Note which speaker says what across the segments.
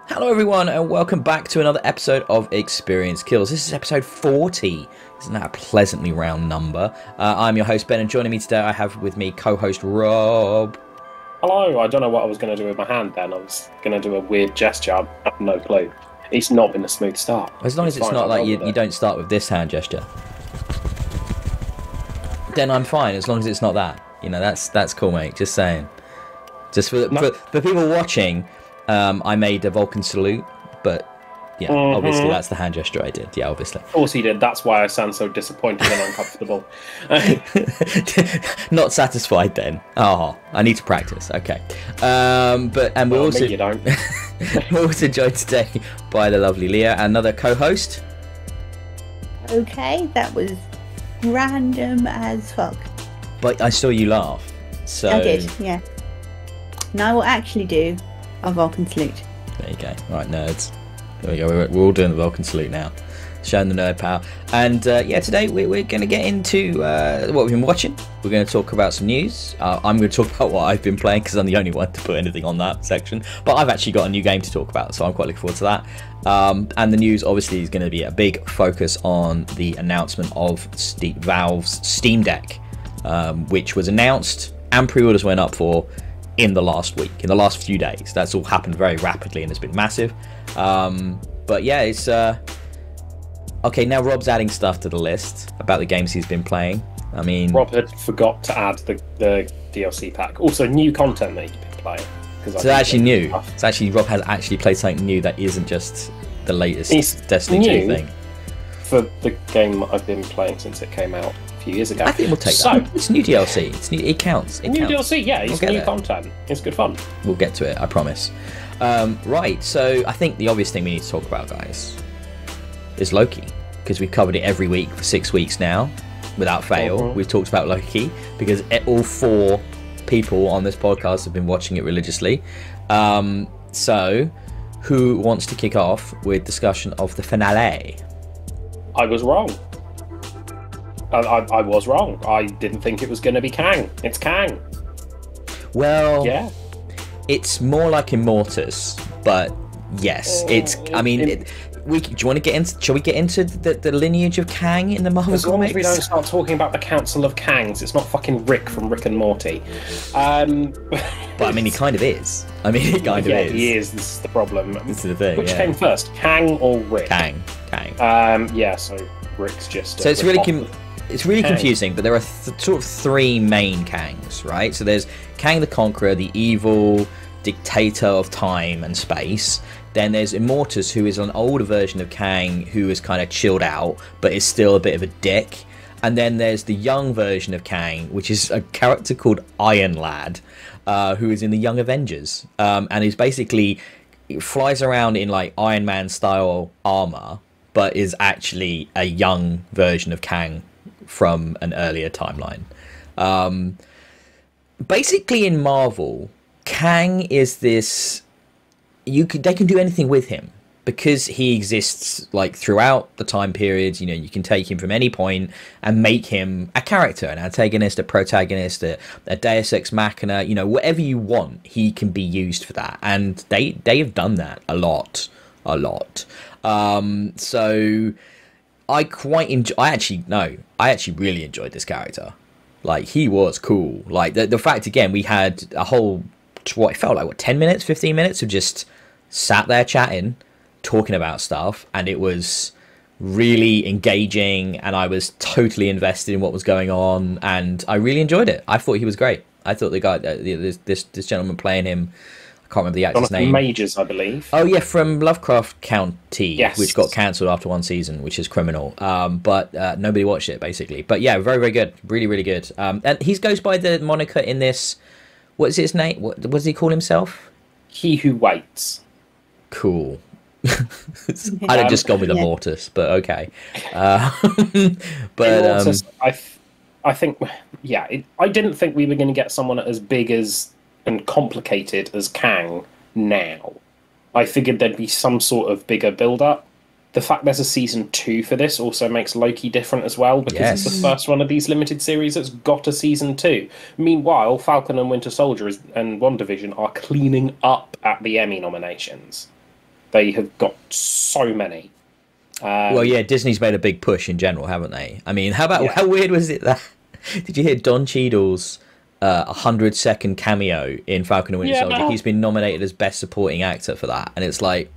Speaker 1: Hello everyone and welcome back to another episode of Experience Kills. This is episode 40. Isn't that a pleasantly round number? I'm your host Ben, and joining me today I have with me co-host Rob.
Speaker 2: Hello, I don't know what I was going to do with my hand then. I was going to do a weird gesture. I have no clue. It's not been a smooth start.
Speaker 1: As long as it's not like you don't start with this hand gesture, then I'm fine. As long as it's not that. You know, that's cool, mate. Just saying. Just for people watching, I made a Vulcan salute, but yeah, obviously that's the hand gesture I did. Yeah, obviously.
Speaker 2: Of course he did. That's why I sound so disappointed and uncomfortable.
Speaker 1: Not satisfied then. Oh, I need to practice. Okay. We also
Speaker 2: you don't.
Speaker 1: we're also joined today by the lovely Leah, another co-host.
Speaker 3: Okay, that was random as fuck.
Speaker 1: But I saw you laugh. So
Speaker 3: I did, yeah. And I will actually do a Vulcan salute.
Speaker 1: There you go. All right, nerds. There we go. We're all doing the Vulcan salute now. Showing the nerd power. And yeah, today we're going to get into what we've been watching. We're going to talk about some news. I'm going to talk about what I've been playing because I'm the only one to put anything on that section. But I've actually got a new game to talk about, so I'm quite looking forward to that. And the news obviously is going to be a big focus on the announcement of Valve's Steam Deck, which was announced and pre-orders went up for in the last week, in the last few days. That's all happened very rapidly and it's been massive. But yeah, it's okay. Now Rob's adding stuff to the list about the games he's been playing. I mean,
Speaker 2: Rob had forgot to add the DLC pack. Also, new content that you've been playing.
Speaker 1: So actually new. So actually, Rob has actually played something new that isn't just the latest Destiny 2 thing.
Speaker 2: For the game I've been playing since it came out a few years ago.
Speaker 1: I think we'll take that. It's new DLC. It's new. It counts. It
Speaker 2: new
Speaker 1: counts.
Speaker 2: DLC, yeah. It's new content. It's good fun.
Speaker 1: We'll get to it. I promise. Right. So I think the obvious thing we need to talk about, guys, is Loki, because we've covered it every week for 6 weeks now, without fail. We've talked about Loki because all 4 people on this podcast have been watching it religiously. So, who wants to kick off with discussion of the finale?
Speaker 2: I was wrong. I was wrong. I didn't think it was going to be Kang. It's Kang.
Speaker 1: Well,
Speaker 2: yeah.
Speaker 1: It's more like Immortus, but yes, it's. I mean, do you want to get into? Shall we get into the lineage of Kang in the Marvel
Speaker 2: comics? As long as we don't start
Speaker 1: start
Speaker 2: talking about the Council of Kangs, it's not fucking Rick from Rick and Morty.
Speaker 1: But I mean, he kind of is. I mean, he kind of is.
Speaker 2: Yeah, he is. This is the problem.
Speaker 1: This is the thing.
Speaker 2: Which came first, Kang or Rick?
Speaker 1: Kang.
Speaker 2: Yeah. So Rick's just.
Speaker 1: So it's really. It's really confusing, but there are sort of 3 main Kangs, right? So there's Kang the Conqueror, the evil dictator of time and space. Then there's Immortus, who is an older version of Kang, who is kind of chilled out, but is still a bit of a dick. And then there's the young version of Kang, which is a character called Iron Lad, who is in the Young Avengers, and is basically flies around in like Iron Man style armor, but is actually a young version of Kang from an earlier timeline. Basically, in Marvel, Kang is this. They can do anything with him because he exists like throughout the time periods. You know, you can take him from any point and make him a character, an antagonist, a protagonist, a Deus Ex Machina. You know, whatever you want, he can be used for that, and they have done that a lot. So I quite enjoy. I actually really enjoyed this character. Like, he was cool. Like the fact, again, we had a whole what it felt like 10 minutes, 15 minutes of just sat there chatting, talking about stuff, and it was really engaging, and I was totally invested in what was going on, and I really enjoyed it. I thought he was great. I thought the guy, this gentleman playing him, I can't remember the actor's name.
Speaker 2: Majors, I believe.
Speaker 1: Oh yeah, from Lovecraft County,
Speaker 2: yes.
Speaker 1: Which got cancelled after 1 season, which is criminal. But nobody watched it basically. But yeah, very very good, really really good. And he goes by the moniker in this. What is his name? What does he call himself?
Speaker 2: He Who Waits.
Speaker 1: Cool. I'd have just gone with Immortus, but okay. But
Speaker 2: Immortus, I think, yeah, I didn't think we were going to get someone as big as and complicated as Kang now. I figured there'd be some sort of bigger build-up. The fact there's a season 2 for this also makes Loki different as well, because it's the first one of these limited series that's got a season 2. Meanwhile, Falcon and Winter Soldier and WandaVision are cleaning up at the Emmy nominations. They have got so many.
Speaker 1: Well, yeah, Disney's made a big push in general, haven't they? I mean, how weird was it that did you hear Don Cheadle's 100-second cameo in Falcon and Winter Soldier? He's been nominated as Best Supporting Actor for that, and it's like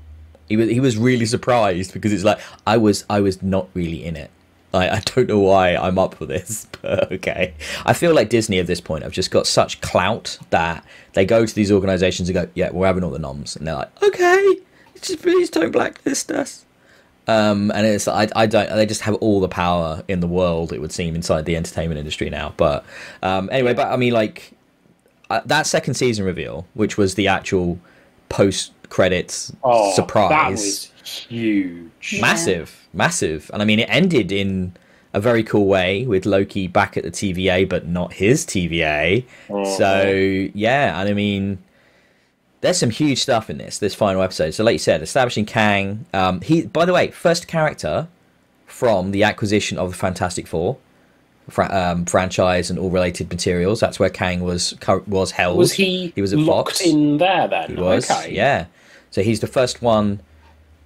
Speaker 1: he was really surprised because it's like I was not really in it. I don't know why I'm up for this, but okay. I feel like Disney at this point have just got such clout that they go to these organisations and go, yeah, we're having all the noms, and they're like, okay, just please don't blacklist us. And it's I don't. They just have all the power in the world, it would seem, inside the entertainment industry now. But anyway, but I mean, like that second season reveal, which was the actual post credits surprise,
Speaker 2: that was huge,
Speaker 1: massive, and I mean, it ended in a very cool way with Loki back at the TVA, but not his TVA. So yeah, and I mean, there's some huge stuff in this final episode. So like you said, establishing Kang. He, by the way, first character from the acquisition of the Fantastic Four franchise and all related materials. That's where Kang was held.
Speaker 2: Was he
Speaker 1: was at
Speaker 2: locked
Speaker 1: Fox.
Speaker 2: In there then?
Speaker 1: He was,
Speaker 2: okay.
Speaker 1: Yeah. So he's the first one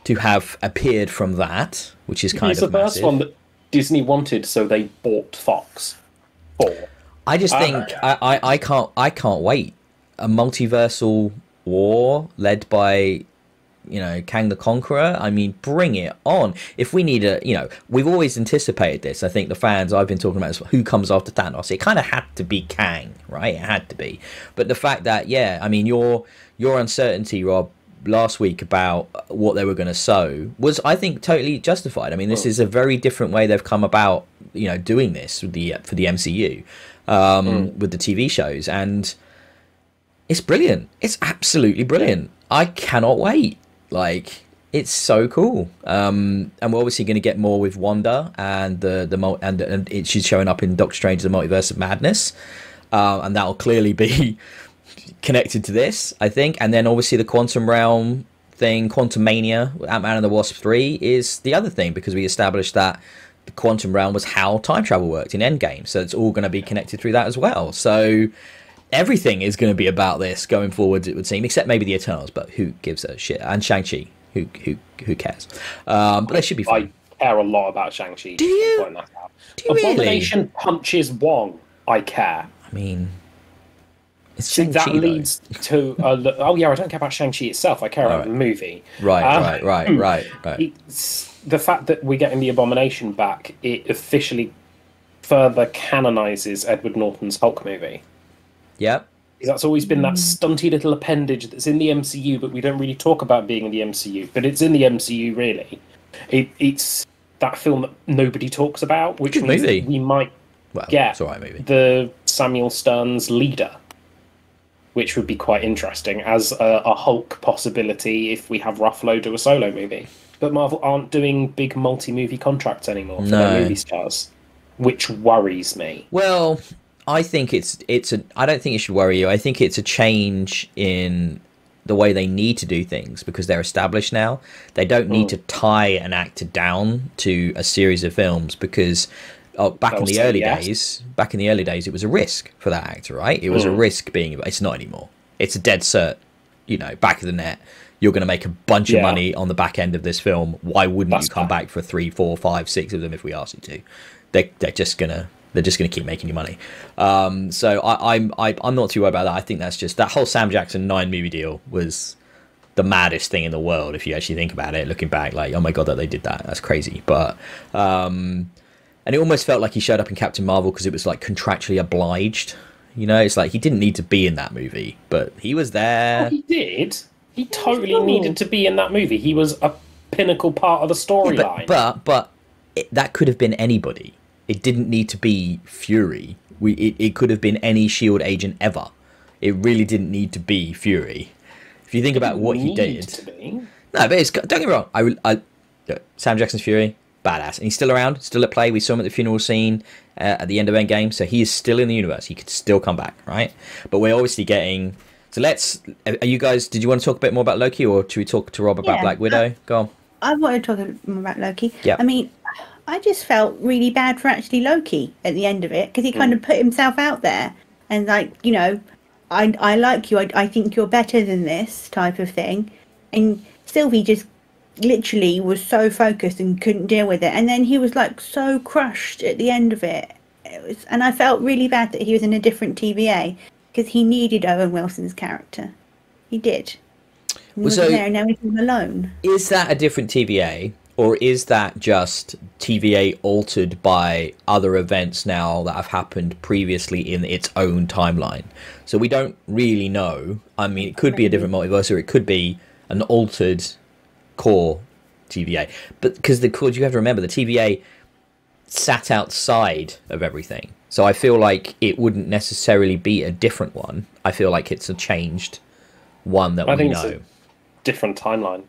Speaker 1: to have appeared from that, which is kind of massive. He's the first
Speaker 2: one that Disney wanted, so they bought Fox for.
Speaker 1: I just think I can't wait. A multiversal war led by, Kang the Conqueror. I mean, bring it on. If we need we've always anticipated this. I think the fans I've been talking about is who comes after Thanos. It kind of had to be Kang, right? It had to be. But the fact that, I mean, your uncertainty, Rob, last week about what they were going to sow was, I think, totally justified. I mean, this is a very different way they've come about, doing this with for the MCU, with the TV shows, and it's brilliant. It's absolutely brilliant. I cannot wait. Like, it's so cool. And we're obviously going to get more with Wanda and and she's showing up in Doctor Strange: The Multiverse of Madness, and that'll clearly be connected to this, I think. And then obviously the Quantum Realm thing, Quantum Mania, Ant-Man and the Wasp 3 is the other thing, because we established that the Quantum Realm was how time travel worked in Endgame, so it's all going to be connected through that as well. So everything is going to be about this going forward, it would seem, except maybe the Eternals, but who gives a shit? And Shang-Chi, who cares? But they should be fun.
Speaker 2: I care a lot about Shang-Chi.
Speaker 1: Do you? Do you
Speaker 2: Abomination
Speaker 1: really?
Speaker 2: Punches Wong. I care.
Speaker 1: I mean,
Speaker 2: See, that leads to I don't care about Shang-Chi itself. I care about the movie.
Speaker 1: Right.
Speaker 2: It's the fact that we're getting the Abomination back. It officially further canonizes Edward Norton's Hulk movie.
Speaker 1: Yep.
Speaker 2: That's always been that stunty little appendage that's in the MCU, but we don't really talk about being in the MCU. But it's in the MCU, really. It's that film that nobody talks about, which means that we might get
Speaker 1: it's all right, movie.
Speaker 2: The Samuel Stern's Leader, which would be quite interesting as a Hulk possibility if we have Ruffalo do a solo movie. But Marvel aren't doing big multi-movie contracts anymore for their movie stars, which worries me.
Speaker 1: Well, I think I don't think it should worry you. I think it's a change in the way they need to do things because they're established now. They don't need to tie an actor down to a series of films because back in the early days, it was a risk for that actor, right? It was a risk being. It's not anymore. It's a dead cert. Back of the net. You're going to make a bunch of money on the back end of this film. Why wouldn't you come back for 3, 4, 5, 6 of them if we asked you to? They're just gonna keep making you money. So I'm not too worried about that. I think that's just that whole Sam Jackson 9 movie deal was the maddest thing in the world if you actually think about it. Looking back, like, oh my god, that they did that. That's crazy. But and it almost felt like he showed up in Captain Marvel because it was like contractually obliged. It's like he didn't need to be in that movie, but he was there.
Speaker 2: Oh, he did. He totally needed to be in that movie. He was a pinnacle part of the storyline.
Speaker 1: But that could have been anybody. It didn't need to be Fury. It could have been any S.H.I.E.L.D. agent ever. It really didn't need to be Fury. If you think about what he did. No, but don't get me wrong. Sam Jackson's Fury, badass. And he's still around, still at play. We saw him at the funeral scene at the end of Endgame. So he is still in the universe. He could still come back, right? But we're obviously getting... So are you guys, did you want to talk a bit more about Loki, or should we talk to Rob about Black Widow? Go on.
Speaker 3: I want to talk more about Loki.
Speaker 1: Yeah.
Speaker 3: I mean, I just felt really bad for actually Loki at the end of it, because he kind of put himself out there and like, I like you, I think you're better than this type of thing. And Sylvie just literally was so focused and couldn't deal with it, and then he was like so crushed at the end of it. And I felt really bad that he was in a different TVA because he needed Owen Wilson's character. He did. He wasn't there, and now he's all alone.
Speaker 1: Is that a different TVA, or is that just TVA altered by other events now that have happened previously in its own timeline? So we don't really know. I mean, it could be a different multiverse, or it could be an altered core TVA. But because you have to remember, the TVA sat outside of everything. So I feel like it wouldn't necessarily be a different one. I feel like it's a changed one that we know.
Speaker 2: It's a different timeline.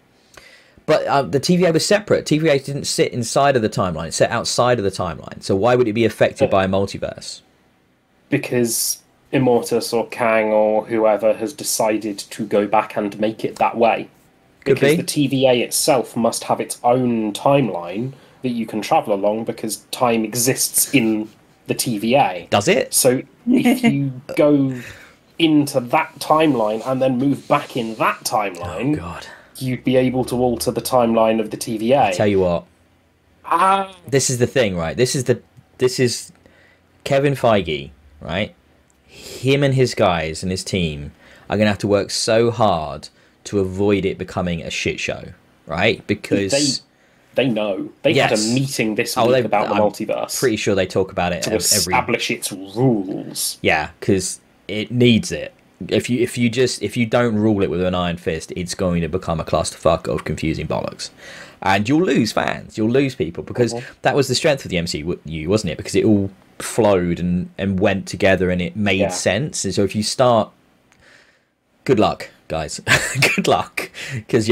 Speaker 1: But the TVA was separate. TVA didn't sit inside of the timeline. It sat outside of the timeline. So why would it be affected by a multiverse?
Speaker 2: Because Immortus or Kang or whoever has decided to go back and make it that way. Because the TVA itself must have its own timeline that you can travel along, because time exists in the TVA.
Speaker 1: Does it?
Speaker 2: So if you go into that timeline and then move back in that timeline, you'd be able to alter the timeline of the TVA.
Speaker 1: I tell you what. This is the thing, right? This is Kevin Feige, right? Him and his guys and his team are going to have to work so hard to avoid it becoming a shit show, right? Because
Speaker 2: they know. They had a meeting this week about the multiverse.
Speaker 1: Pretty sure they talk about it
Speaker 2: to establish its rules.
Speaker 1: Yeah, because it needs it. If you don't rule it with an iron fist, it's going to become a clusterfuck of confusing bollocks, and you'll lose fans. You'll lose people, because that was the strength of the MCU, wasn't it? Because it all flowed and went together, and it made sense. And so if you start, good luck, guys. Good luck, because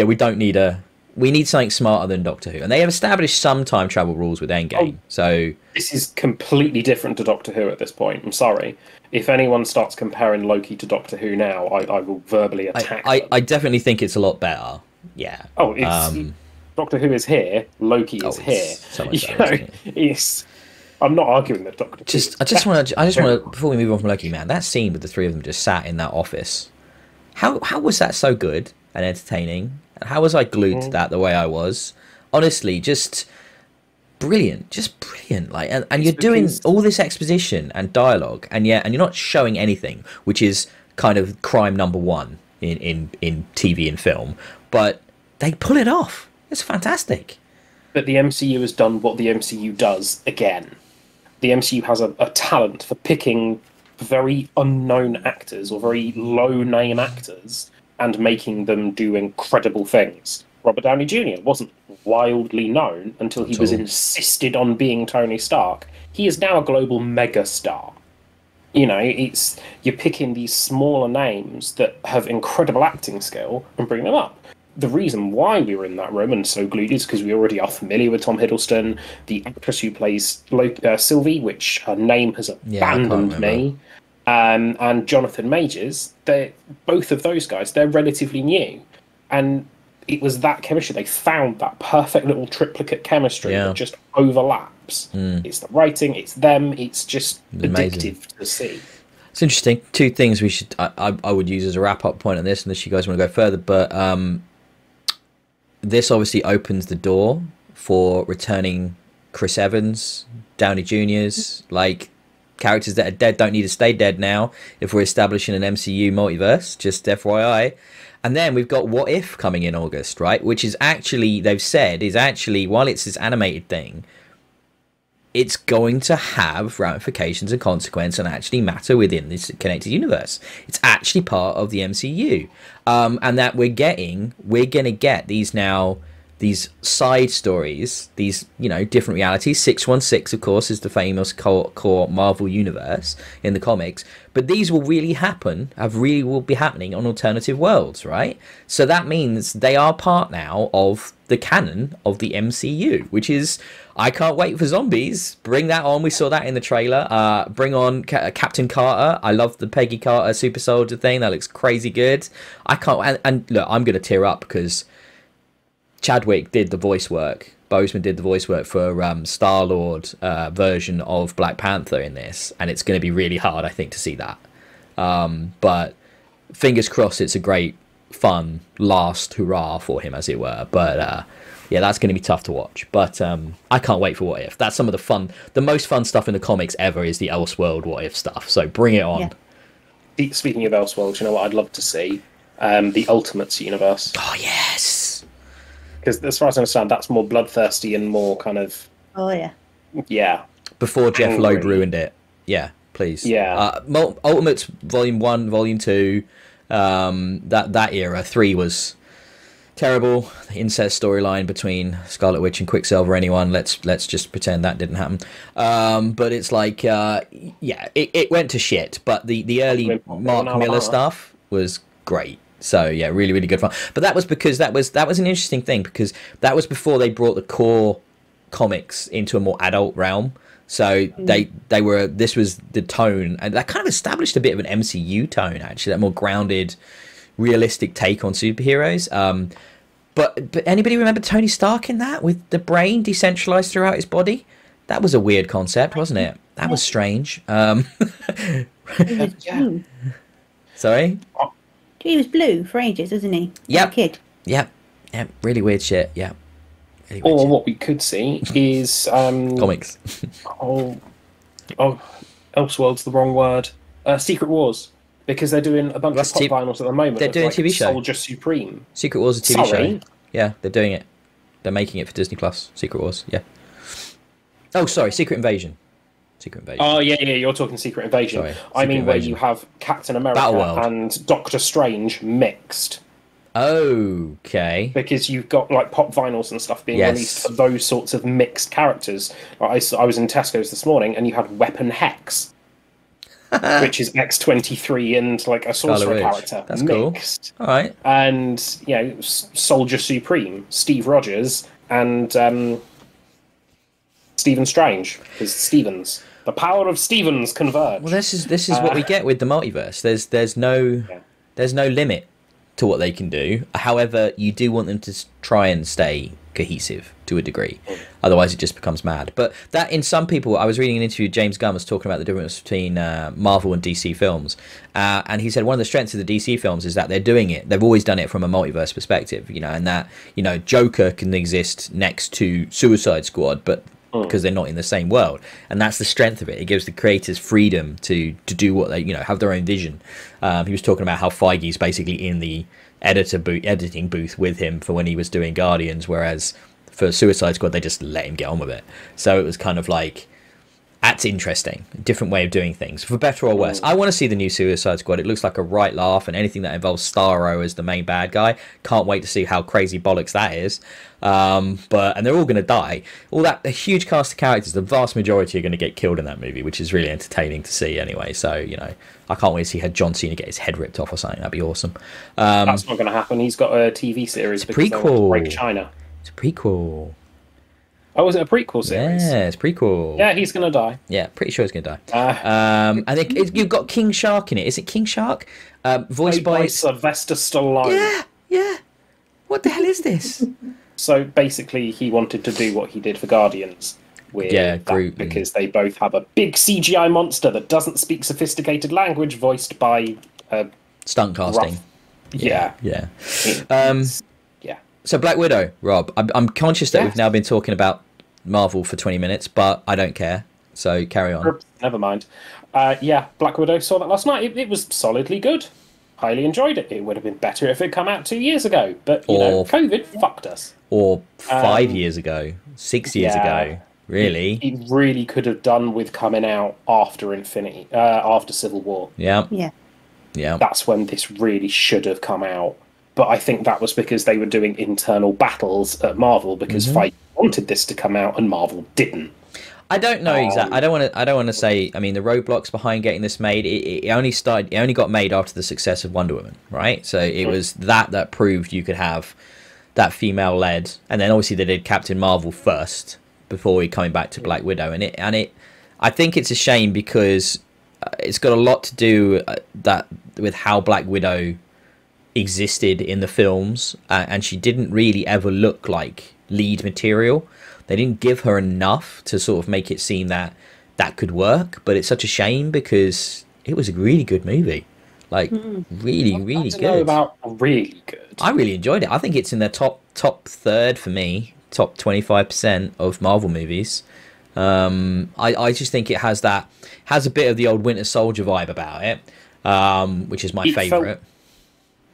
Speaker 1: we need something smarter than Doctor Who, and they have established some time travel rules with Endgame. So
Speaker 2: this is completely different to Doctor Who at this point. I'm sorry. If anyone starts comparing Loki to Doctor Who now, I will verbally attack them.
Speaker 1: I definitely think it's a lot better. Yeah.
Speaker 2: Oh, Doctor Who is here. Loki is here.
Speaker 1: So much better,
Speaker 2: I'm not arguing that Doctor.
Speaker 1: I just want to before we move on from Loki, man, that scene with the three of them just sat in that office. How was that so good and entertaining? And how was I glued to that the way I was? Honestly, just brilliant. Like, and you're doing all this exposition and dialogue, and you're not showing anything, which is kind of crime number one in TV and film. But they pull it off. It's fantastic.
Speaker 2: But the MCU has done what the MCU does again. The MCU has a talent for picking very unknown actors or very low-name actors and making them do incredible things. Robert Downey Jr. wasn't wildly known until he was insisted on being Tony Stark. He is now a global megastar. You know, you're picking these smaller names that have incredible acting skill and bring them up. The reason why we were in that room and so glued is because we already are familiar with Tom Hiddleston, the actress who plays Sylvie, which her name has abandoned me, and Jonathan Majors. Both of those guys, they're relatively new. And it was that chemistry. They found that perfect little triplicate chemistry that just overlaps. It's the writing, it's them, it's just addictive to see.
Speaker 1: It's interesting. Two things I would use as a wrap-up point on this, unless you guys want to go further, but this obviously opens the door for returning Chris Evans, Downey Jr.'s, like, characters that are dead don't need to stay dead now if we're establishing an MCU multiverse, just FYI. And then we've got What If coming in August, right? Which is actually, they've said, is actually, while it's this animated thing, it's going to have ramifications and consequence and actually matter within this connected universe. It's actually part of the MCU. And that we're going to get these side stories, these, different realities. 616, of course, is the famous core Marvel universe in the comics. But these will really will be happening on alternative worlds, right? So that means they are part now of the canon of the MCU, which is, I can't wait for zombies. Bring that on. We saw that in the trailer. Bring on Captain Carter. I love the Peggy Carter super soldier thing. That looks crazy good. I can't, and look, I'm going to tear up because Chadwick did the voice work. Boseman did the voice work for Star-Lord version of Black Panther in this, and it's going to be really hard, I think, to see that. But fingers crossed, it's a great fun last hurrah for him, as it were. But yeah, that's going to be tough to watch. But I can't wait for What If. That's some of the most fun stuff in the comics ever is the Elseworld What If stuff. So bring it on.
Speaker 2: Yeah. Speaking of Elseworld, you know what I'd love to see? The Ultimates universe.
Speaker 1: Oh yes.
Speaker 2: Because as far as I understand, that's more bloodthirsty and more kind of.
Speaker 3: Oh yeah.
Speaker 2: Yeah.
Speaker 1: Before Jeff Loeb ruined it. Yeah, please.
Speaker 2: Yeah.
Speaker 1: Ultimates Volume 1, Volume 2, that era. 3 was terrible. The incest storyline between Scarlet Witch and Quicksilver, anyone. Let's just pretend that didn't happen. But it's like, it went to shit. But the early Mark Miller stuff was great. So yeah, really, really good fun. But that was because that was an interesting thing, because that was before they brought the core comics into a more adult realm. So they were, this was the tone, and that kind of established a bit of an MCU tone, actually, that more grounded, realistic take on superheroes. But anybody remember Tony Stark in that, with the brain decentralized throughout his body? That was a weird concept, wasn't it? That was strange. Sorry?
Speaker 3: He was blue for ages, wasn't he?
Speaker 1: Yep.
Speaker 3: Kid.
Speaker 1: Yep. Really weird shit. Yeah. Really weird
Speaker 2: Or
Speaker 1: shit.
Speaker 2: what we could see is
Speaker 1: Comics.
Speaker 2: Elseworld's the wrong word. Secret Wars, because they're doing a bunch of pop vinyls at the moment.
Speaker 1: They're doing a TV show.
Speaker 2: Soldier Supreme.
Speaker 1: Secret Wars, a TV show. Yeah, they're doing it. They're making it for Disney Plus. Secret Wars. Yeah. Oh, sorry. Secret Invasion.
Speaker 2: Oh yeah, you're talking Secret Invasion.
Speaker 1: Sorry,
Speaker 2: I mean,
Speaker 1: Invasion.
Speaker 2: where you have Captain America and Doctor Strange mixed.
Speaker 1: Okay.
Speaker 2: Because you've got like pop vinyls and stuff being released for those sorts of mixed characters. I was in Tesco's this morning, and you had Weapon Hex, which is X-23 and like a sorcerer character.
Speaker 1: That's
Speaker 2: mixed.
Speaker 1: Cool. All right.
Speaker 2: And Soldier Supreme, Steve Rogers, and Stephen Strange, because Stevens. The power of Stevens converge.
Speaker 1: Well, this is what we get with the multiverse. There's no limit to what they can do. However, you do want them to try and stay cohesive to a degree. Otherwise, it just becomes mad. But that, in some people, I was reading an interview, James Gunn was talking about the difference between Marvel and DC films. And he said one of the strengths of the DC films is that they're doing it. They've always done it from a multiverse perspective, and that, Joker can exist next to Suicide Squad, but because they're not in the same world, and that's the strength of it. It gives the creators freedom to do what they have their own vision. He was talking about how Feige's basically in the editing booth with him for when he was doing Guardians, whereas for Suicide Squad they just let him get on with it. So it was kind of like, that's interesting, a different way of doing things, for better or worse. I want to see the new Suicide Squad. It looks like a right laugh, and anything that involves Starro as the main bad guy, can't wait to see how crazy bollocks that is. And they're all going to die. A huge cast of characters, the vast majority are going to get killed in that movie, which is really entertaining to see anyway. So, I can't wait to see John Cena get his head ripped off or something. That'd be awesome.
Speaker 2: That's not going to happen. He's got a TV series.
Speaker 1: It's a prequel.
Speaker 2: Break China.
Speaker 1: It's a prequel.
Speaker 2: Oh, is it a prequel series?
Speaker 1: Yeah, it's prequel.
Speaker 2: Yeah, he's going to die.
Speaker 1: Yeah, pretty sure he's going to die. I think you've got King Shark in it. Is it King Shark? Voiced by
Speaker 2: Sylvester Stallone.
Speaker 1: Yeah. What the hell is this?
Speaker 2: So basically, he wanted to do what he did for Guardians with Groot, because they both have a big CGI monster that doesn't speak sophisticated language, voiced by
Speaker 1: stunt casting.
Speaker 2: Yeah.
Speaker 1: So Black Widow, Rob. I'm conscious that we've now been talking about Marvel for 20 minutes, but I don't care. So carry on.
Speaker 2: Never mind. Black Widow, saw that last night. It was solidly good. Highly enjoyed it. It would have been better if it had come out 2 years ago, but COVID fucked us.
Speaker 1: Or 5 years ago, 6 years ago. Really,
Speaker 2: it really could have done with coming out after after Civil War.
Speaker 1: Yeah.
Speaker 2: That's when this really should have come out. But I think that was because they were doing internal battles at Marvel, because Feige wanted this to come out and Marvel didn't.
Speaker 1: I don't know exactly. I don't want to say. I mean, the roadblocks behind getting this made. It only got made after the success of Wonder Woman, right? So it was that proved you could have that female led, and then obviously they did Captain Marvel first before coming back to Black Widow, and I think it's a shame because it's got a lot to do with how Black Widow existed in the films, and she didn't really ever look like lead material. They didn't give her enough to sort of make it seem that could work, but it's such a shame because it was a really good movie. Like really, really
Speaker 2: I don't know
Speaker 1: good.
Speaker 2: about really good.
Speaker 1: I really enjoyed it. I think it's in the top third for me, top 25% of Marvel movies. I just think it has a bit of the old Winter Soldier vibe about it, which is my favorite.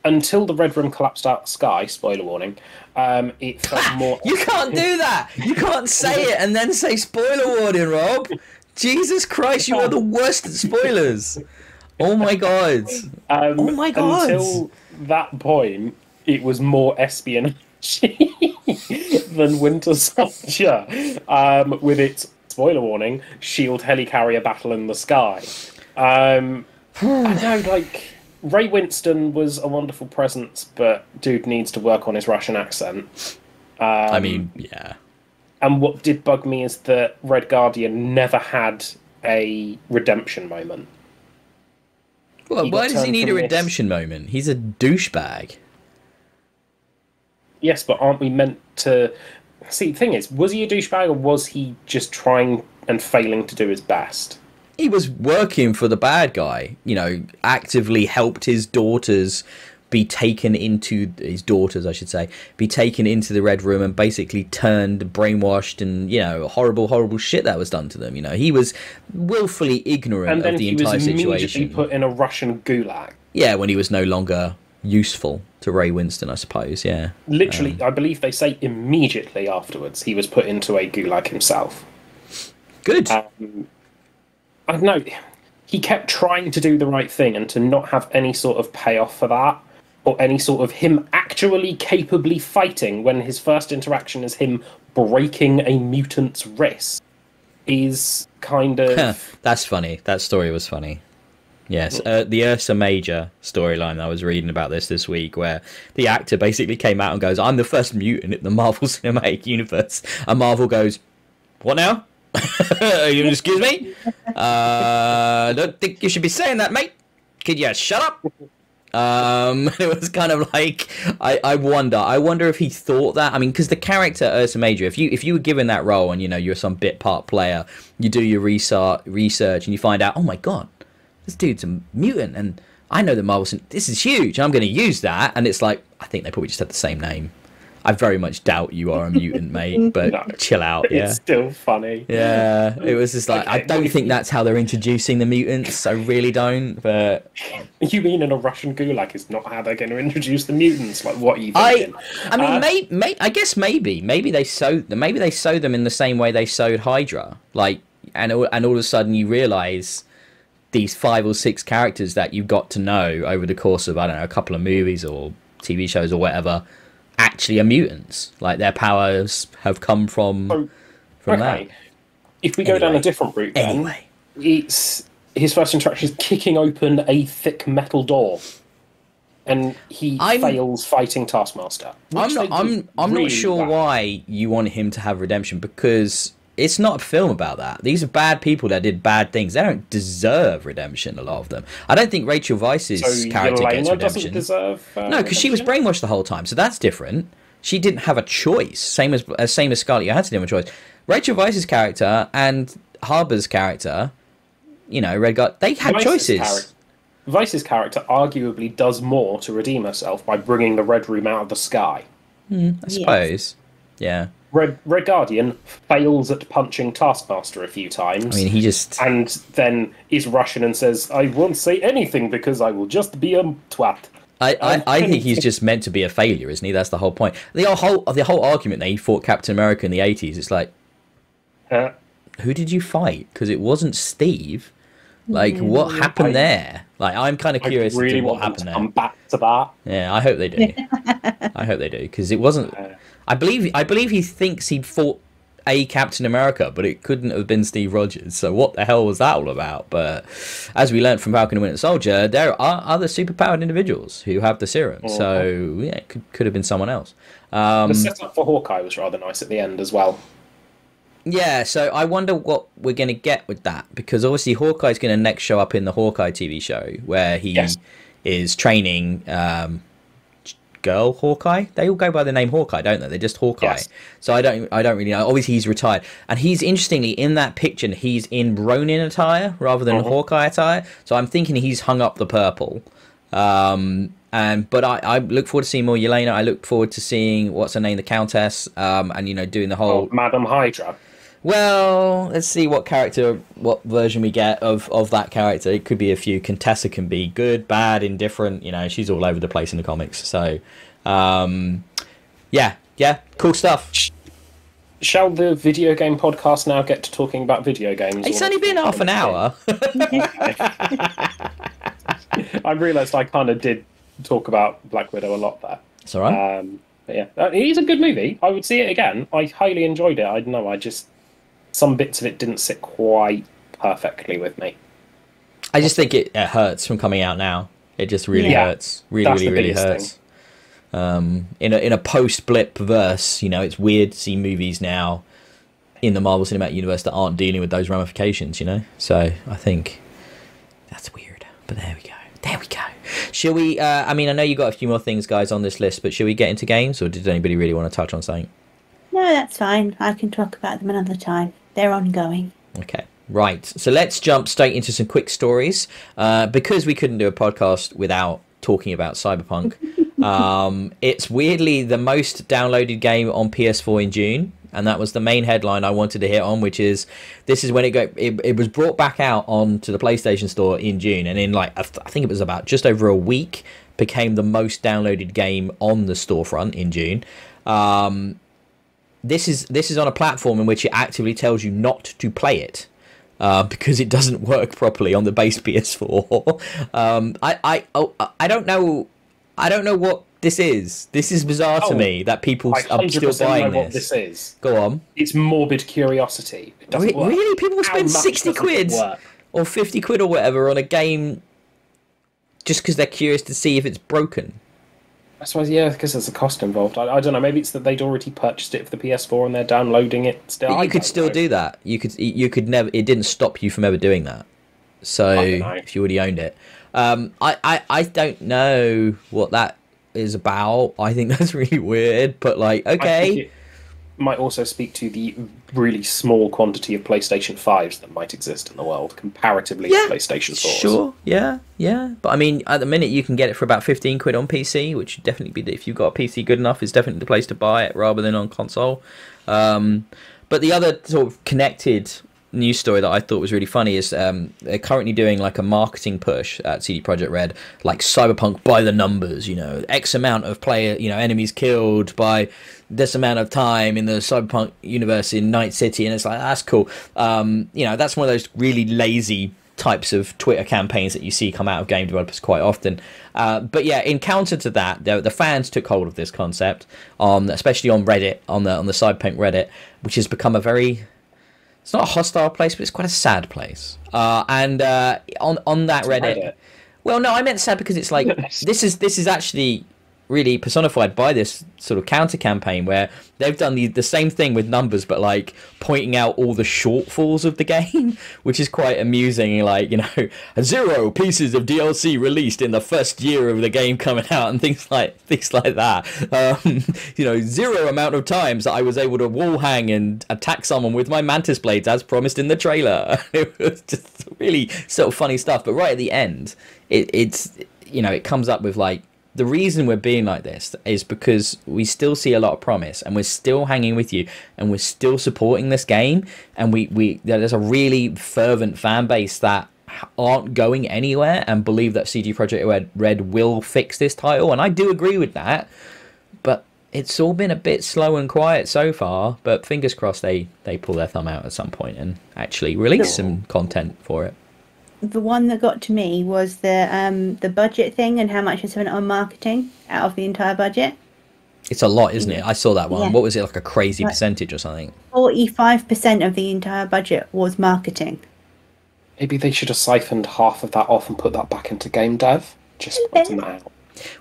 Speaker 2: Until the Red Room collapsed out of the sky, spoiler warning, it felt more...
Speaker 1: You can't do that! You can't say it and then say spoiler warning, Rob! Jesus Christ, you are the worst at spoilers! Oh my god. Oh my god!
Speaker 2: Until that point, it was more espionage than Winter Soldier, with its, spoiler warning, shield helicarrier battle in the sky. I know, like... Ray Winston was a wonderful presence, but dude needs to work on his Russian accent.
Speaker 1: I mean, yeah.
Speaker 2: And what did bug me is that Red Guardian never had a redemption moment.
Speaker 1: Well, why does he need a redemption moment? He's a douchebag.
Speaker 2: Yes, but aren't we meant to... See, the thing is, was he a douchebag or was he just trying and failing to do his best?
Speaker 1: He was working for the bad guy, you know, actively helped his daughters be taken into, his daughters, I should say, be taken into the Red Room and basically turned, brainwashed, and, you know, horrible, horrible shit that was done to them. You know, he was willfully ignorant of the entire situation. And then he was immediately
Speaker 2: put in a Russian gulag.
Speaker 1: Yeah, when he was no longer useful to Ray Winston, I suppose, yeah.
Speaker 2: Literally, I believe they say immediately afterwards he was put into a gulag himself.
Speaker 1: Good.
Speaker 2: I don't know, he kept trying to do the right thing, and to not have any sort of payoff for that, or any sort of him actually capably fighting when his first interaction is him breaking a mutant's wrist, is kind of...
Speaker 1: That's funny. That story was funny. Yes, the Ursa Major storyline, I was reading about this week, where the actor basically came out and goes, I'm the first mutant in the Marvel Cinematic Universe. And Marvel goes, what now? Excuse me? I don't think you should be saying that, mate. Could you shut up? It was kind of like, I wonder if he thought that. I mean, because the character Ursa Major, if you were given that role and, you know, you're some bit part player, you do your research and you find out, oh my god, this dude's a mutant, and I know that Marvel, this is huge, and I'm going to use that. And it's like, I think they probably just had the same name. I very much doubt you are a mutant, mate, but no, chill out, yeah.
Speaker 2: It's still funny.
Speaker 1: Yeah, it was just like, okay, I don't think that's how they're introducing the mutants. I really don't, but...
Speaker 2: You mean in a Russian gulag is not how they're going to introduce the mutants? Like, what are you thinking?
Speaker 1: I mean, I guess maybe they sew them in the same way they sewed Hydra. Like, and all of a sudden you realise these 5 or 6 characters that you got to know over the course of, I don't know, a couple of movies or TV shows or whatever, actually are mutants. Like, their powers have come from that.
Speaker 2: If we go down a different route then, it's his first interaction is kicking open a thick metal door, and he fails fighting Taskmaster.
Speaker 1: I'm not sure why you want him to have redemption, because it's not a film about that. These are bad people that did bad things. They don't deserve redemption, a lot of them. I don't think Rachel Weisz's character gets redemption. No, because she was brainwashed the whole time, so that's different. She didn't have a choice. Same as Scarlett Johansson didn't have a choice. Rachel Weisz's character and Harbour's character, you know, they had choices.
Speaker 2: Weisz's character arguably does more to redeem herself by bringing the Red Room out of the sky.
Speaker 1: I suppose. Yeah.
Speaker 2: Red Guardian fails at punching Taskmaster a few times.
Speaker 1: I mean, he just...
Speaker 2: And then is Russian and says, I won't say anything because I will just be a twat.
Speaker 1: I think he's just meant to be a failure, isn't he? That's the whole point. The whole argument that he fought Captain America in the 80s, it's like, who did you fight? Because it wasn't Steve. Like, what happened there? Like, I'm kind of curious as to what happened there.
Speaker 2: Come back to that.
Speaker 1: Yeah, I hope they do. I hope they do, because it wasn't... I believe he thinks he'd fought a Captain America, but it couldn't have been Steve Rogers. So what the hell was that all about? But as we learned from Falcon and Winter Soldier, there are other superpowered individuals who have the serum. So yeah, it could have been someone else.
Speaker 2: The setup for Hawkeye was rather nice at the end as well.
Speaker 1: Yeah, so I wonder what we're going to get with that, because obviously Hawkeye's going to next show up in the Hawkeye TV show where he is training girl Hawkeye. They all go by the name Hawkeye, don't they? They're just Hawkeye. Yes. So I don't really know. Obviously he's retired, and he's interestingly in that picture he's in Ronin attire rather than Hawkeye attire. So I'm thinking he's hung up the purple. But I look forward to seeing more Yelena. I look forward to seeing what's her name, the Countess, and doing the whole
Speaker 2: Madam Hydra.
Speaker 1: Well, let's see what version we get of that character. It could be a few. Contessa can be good, bad, indifferent. She's all over the place in the comics. So, yeah, cool stuff.
Speaker 2: Shall the video game podcast now get to talking about video games?
Speaker 1: It's only been half an hour.
Speaker 2: I realised I kind of did talk about Black Widow a lot there.
Speaker 1: It's all right.
Speaker 2: But yeah, it is a good movie. I would see it again. I highly enjoyed it. I don't know. Some bits of it didn't sit quite perfectly with me.
Speaker 1: I just think it hurts from coming out now. It just really hurts. Really hurts. In a post-blip verse, it's weird to see movies now in the Marvel Cinematic Universe that aren't dealing with those ramifications, So I think that's weird. But there we go. Shall we, I know you got a few more things, guys, on this list, but shall we get into games, or did anybody really want to touch on something?
Speaker 3: No, that's fine. I can talk about them another time. They're ongoing.
Speaker 1: Okay, right. So let's jump straight into some quick stories. Because we couldn't do a podcast without talking about Cyberpunk, it's weirdly the most downloaded game on PS4 in June. And that was the main headline I wanted to hit on, which is this is when it was brought back out onto the PlayStation Store in June, and in I think it was about just over a week, became the most downloaded game on the storefront in June. This is on a platform in which it actively tells you not to play it because it doesn't work properly on the base PS4. I don't know what this is. This is bizarre to me that people are still buying
Speaker 2: know what this is.
Speaker 1: Go on.
Speaker 2: It's morbid curiosity. It doesn't work.
Speaker 1: Really? People will spend 60 quid or 50 quid or whatever on a game just because they're curious to see if it's broken.
Speaker 2: I suppose, yeah, because there's a cost involved. I don't know. Maybe it's that they'd already purchased it for the PS4 and they're downloading it still.
Speaker 1: You could still do that. You could never. It didn't stop you from ever doing that. So if you already owned it, I don't know what that is about. I think that's really weird, but okay.
Speaker 2: I think it might also speak to the really small quantity of PlayStation 5s that might exist in the world comparatively to PlayStation 4s.
Speaker 1: Sure, yeah. But at the minute you can get it for about 15 quid on PC, which would definitely be, if you've got a PC good enough, is definitely the place to buy it rather than on console. But the other sort of connected news story that I thought was really funny is they're currently doing a marketing push at CD Projekt Red, Cyberpunk by the numbers, X amount of enemies killed by this amount of time in the Cyberpunk universe in Night City, and it's that's cool. That's one of those really lazy types of Twitter campaigns that you see come out of game developers quite often. But yeah, in counter to that, the fans took hold of this concept, especially on Reddit, on the Cyberpunk Reddit, which has become it's not a hostile place, but it's quite a sad place. On that Reddit, well, no, I meant sad because it's this is actually really personified by this sort of counter campaign where they've done the same thing with numbers, but pointing out all the shortfalls of the game, which is quite amusing. 0 pieces of DLC released in the first year of the game coming out, and things like that. 0 amount of times that I was able to wall hang and attack someone with my mantis blades as promised in the trailer. It was just really sort of funny stuff. But right at the end, it comes up with the reason we're being like this is because we still see a lot of promise, and we're still hanging with you, and we're still supporting this game, and there's a really fervent fan base that aren't going anywhere and believe that CD Projekt Red will fix this title, and I do agree with that, but it's all been a bit slow and quiet so far. But fingers crossed they pull their thumb out at some point and actually release some content for it.
Speaker 3: The one that got to me was the budget thing and how much was spent on marketing out of the entire budget.
Speaker 1: It's a lot, isn't it? I saw that one.
Speaker 3: Yeah.
Speaker 1: What was it, a crazy percentage or something?
Speaker 3: 45% of the entire budget was marketing.
Speaker 2: Maybe they should have siphoned half of that off and put that back into game dev. Just pointing that out.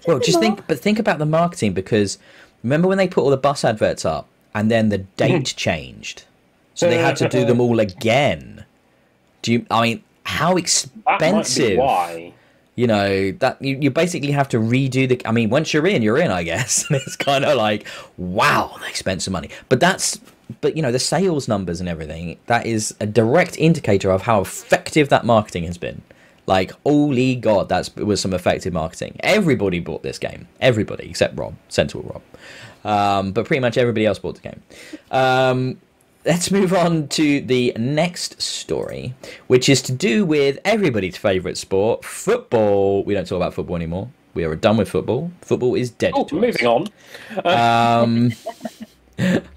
Speaker 1: Well, think about the marketing, because remember when they put all the bus adverts up and then the date changed, so they had to do them all again. How expensive?
Speaker 2: Why?
Speaker 1: That you basically have to redo the. Once you're in, I guess. And it's kind of wow, they spent some money. But the sales numbers and everything, that is a direct indicator of how effective that marketing has been. Like, holy God, it was some effective marketing. Everybody bought this game. Everybody, except Rob, Sensible Rob. But pretty much everybody else bought the game. Let's move on to the next story, which is to do with everybody's favourite sport, football. We don't talk about football anymore. We are done with football. Football is dead.
Speaker 2: Moving on.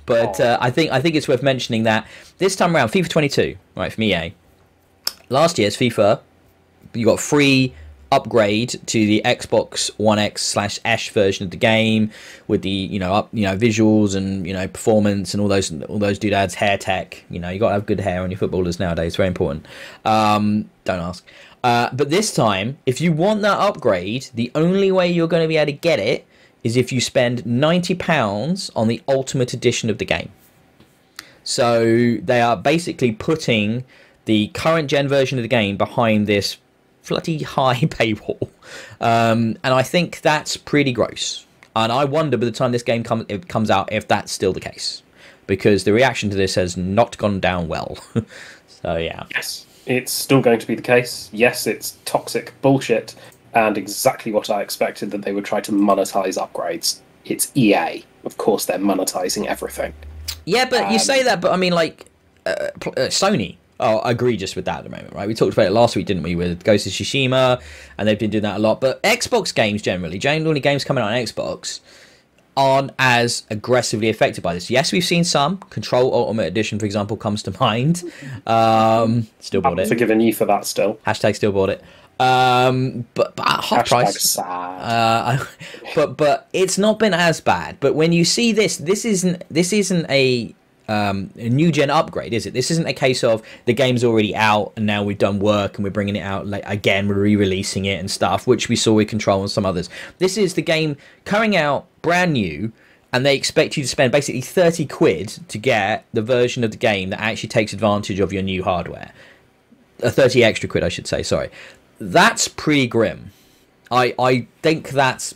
Speaker 1: But I think it's worth mentioning that this time around, FIFA 22, right, from EA. Last year's FIFA, you got free upgrade to the Xbox One X/S version of the game with the visuals and performance and all those doodads, hair tech. You got to have good hair on your footballers nowadays. Very important. Don't ask. But this time, if you want that upgrade, the only way you're going to be able to get it is if you spend £90 on the Ultimate Edition of the game. So they are basically putting the current gen version of the game behind this bloody high paywall, and I think that's pretty gross. And I wonder by the time this game comes out if that's still the case, because the reaction to this has not gone down well. So yeah.
Speaker 2: Yes, it's still going to be the case. Yes, it's toxic bullshit, and exactly what I expected, that they would try to monetize upgrades. It's EA, of course they're monetizing everything.
Speaker 1: Yeah, but you say that, but I mean, like Sony. Oh, egregious with that at the moment, right? We talked about it last week, didn't we, with Ghost of Tsushima, and they've been doing that a lot. But Xbox games generally games coming out on Xbox, aren't as aggressively affected by this. Yes, we've seen some. Control Ultimate Edition, for example, comes to mind. Still bought it.
Speaker 2: I'm forgiving you for that still.
Speaker 1: Hashtag still bought it. But at half price.
Speaker 2: Sad.
Speaker 1: But it's not been as bad. But when you see this isn't a new gen upgrade, is it? This isn't a case of the game's already out and now we've done work and we're bringing it out again, we're re-releasing it and stuff, which we saw with Control and some others. This is the game coming out brand new, and they expect you to spend basically 30 quid to get the version of the game that actually takes advantage of your new hardware. 30 extra quid, I should say, sorry. That's pretty grim. I think that's...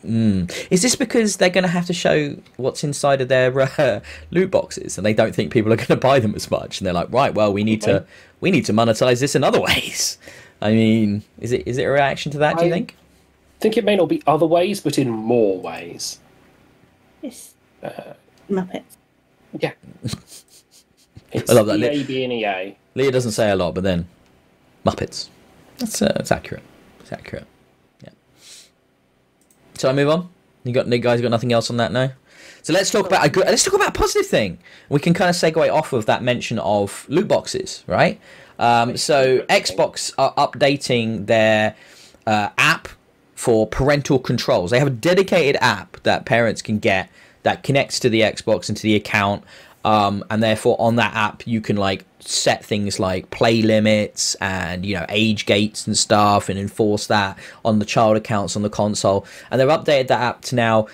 Speaker 1: Is this because they're going to have to show what's inside of their loot boxes, and they don't think people are going to buy them as much, and they're like, right, well, we need to monetize this in other ways? I mean, is it a reaction to that? Do you think?
Speaker 2: I think it may not be other ways, but in more ways.
Speaker 3: It's Muppets.
Speaker 2: Yeah. It's
Speaker 1: I love that.
Speaker 2: EA being EA.
Speaker 1: Leah doesn't say a lot, but then Muppets. That's accurate. It's accurate. So I move on. You guys got nothing else on that now? So let's talk about a positive thing. We can kind of segue off of that mention of loot boxes, right? So Xbox are updating their app for parental controls. They have a dedicated app that parents can get that connects to the Xbox and to the account, and therefore on that app you can set things like play limits and age gates and stuff, and enforce that on the child accounts on the console. And they've updated that app to now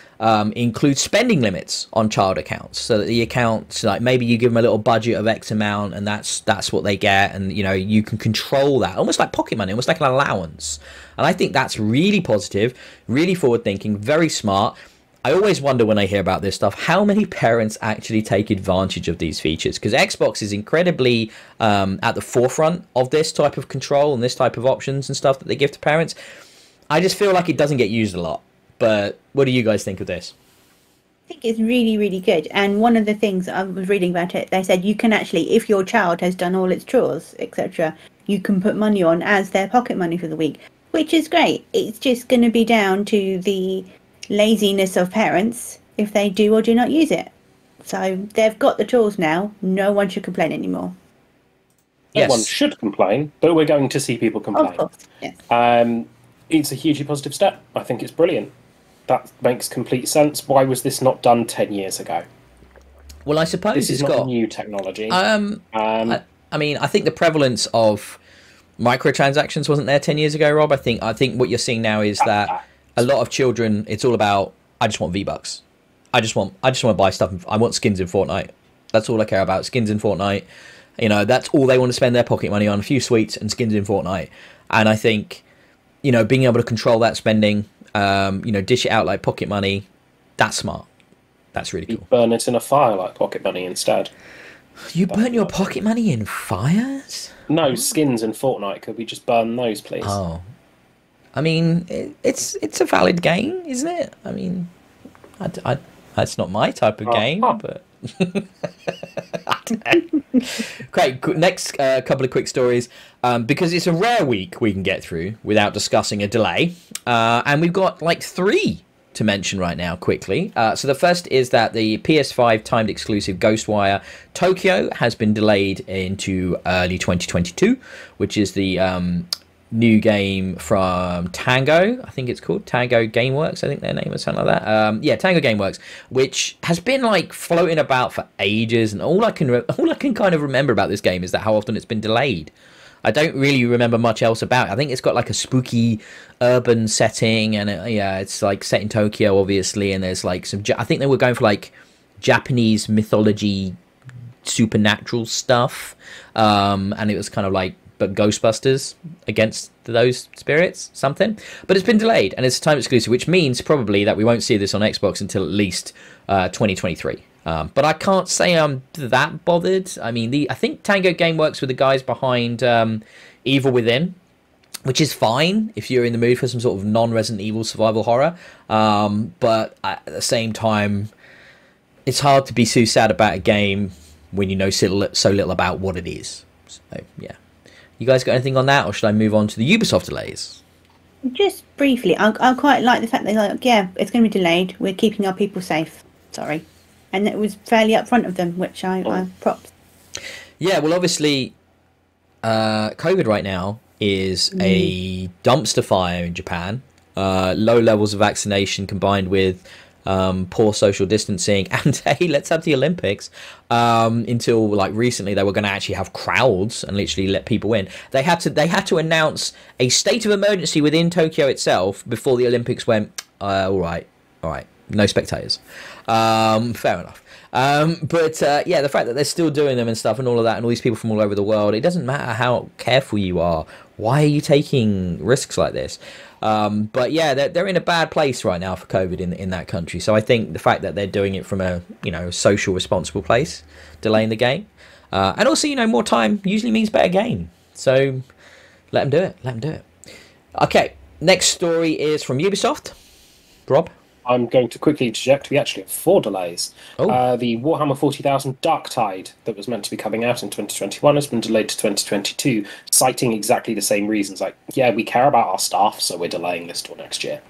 Speaker 1: include spending limits on child accounts, so that the accounts, maybe you give them a little budget of X amount and that's what they get, and you can control that almost like pocket money, almost like an allowance. And I think that's really positive, really forward thinking, very smart. I always wonder when I hear about this stuff, how many parents actually take advantage of these features? Because Xbox is incredibly at the forefront of this type of control and this type of options and stuff that they give to parents. I just feel like it doesn't get used a lot. But what do you guys think of this?
Speaker 3: I think it's really, really good. And one of the things I was reading about it, they said you can actually, if your child has done all its chores, etc., you can put money on as their pocket money for the week, which is great. It's just going to be down to the laziness of parents if they do or do not use it. So they've got the tools now. No one should complain anymore.
Speaker 2: No one should complain, but we're going to see people complain.
Speaker 3: Of course, yes.
Speaker 2: It's a hugely positive step. I think it's brilliant. That makes complete sense. Why was this not done 10 years ago?
Speaker 1: Well, I suppose
Speaker 2: this is not new technology.
Speaker 1: I mean, I think the prevalence of microtransactions wasn't there 10 years ago, Rob. I think what you're seeing now is that a lot of children, it's all about, I just want V-Bucks. I just want to buy stuff. I want skins in Fortnite. That's all I care about. Skins in Fortnite. That's all they want to spend their pocket money on. A few sweets and skins in Fortnite. And I think, being able to control that spending, dish it out like pocket money, that's smart. That's really cool.
Speaker 2: Burn it in a fire like pocket money instead.
Speaker 1: You burnt your pocket money in fires?
Speaker 2: No, skins in Fortnite. Could we just burn those, please?
Speaker 1: Oh, I mean, it's a valid game, isn't it? I mean, that's not my type of game, but I don't know. Great. Next couple of quick stories, because it's a rare week we can get through without discussing a delay, and we've got like 3 to mention right now quickly. So the first is that the PS5 timed exclusive Ghostwire Tokyo has been delayed into early 2022, which is the new game from Tango, I think it's called Tango Gameworks, I think their name is something like that. Yeah, Tango Gameworks, which has been like floating about for ages, and all I can kind of remember about this game is that how often it's been delayed. I don't really remember much else about it. I think it's got like a spooky urban setting, and it's like set in Tokyo, obviously, and there's like some... I think they were going for like Japanese mythology, supernatural stuff, and it was kind of like but Ghostbusters against those spirits, something. But it's been delayed, and it's a time exclusive, which means probably that we won't see this on Xbox until at least 2023. But I can't say I'm that bothered. I mean, I think Tango Gameworks were the guys behind Evil Within, which is fine if you're in the mood for some sort of non-Resident Evil survival horror. But at the same time, it's hard to be too sad about a game when you know so little about what it is. So, yeah. You guys got anything on that, or should I move on to the Ubisoft delays?
Speaker 3: Just briefly, I quite like the fact that they're like, yeah, it's going to be delayed. We're keeping our people safe. Sorry. And it was fairly upfront of them, which I props.
Speaker 1: Yeah, well, obviously, COVID right now is a dumpster fire in Japan. Low levels of vaccination combined with poor social distancing, and hey, let's have the Olympics. Until like recently, they were going to actually have crowds and literally let people in. They had to announce a state of emergency within Tokyo itself before the Olympics went. All right, no spectators. Fair enough. But yeah, the fact that they're still doing them and stuff and all of that, and all these people from all over the world, it doesn't matter how careful you are. Why are you taking risks like this? But yeah, they're in a bad place right now for COVID in that country. So I think the fact that they're doing it from a social responsible place, delaying the game, and also more time usually means better game. So let them do it. Okay, next story is from Ubisoft. Rob?
Speaker 2: I'm going to quickly interject. We actually have 4 delays.
Speaker 1: Oh.
Speaker 2: The Warhammer 40,000 Darktide that was meant to be coming out in 2021 has been delayed to 2022, citing exactly the same reasons. Like, yeah, we care about our staff, so we're delaying this till next year.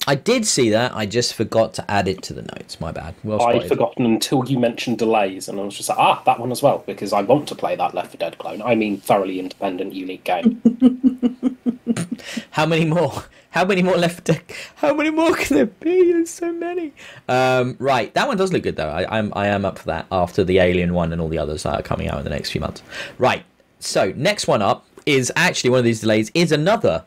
Speaker 1: I did see that. I just forgot to add it to the notes. My bad. Well spotted.
Speaker 2: I'd forgotten until you mentioned delays, and I was just like, that one as well, because I want to play that Left 4 Dead clone. I mean, thoroughly independent, unique game.
Speaker 1: How many more? How many more Left 4 Dead? How many more can there be? There's so many. Right, that one does look good though. I am up for that after the Alien one and all the others that are coming out in the next few months. Right. So next one up is actually one of these delays is another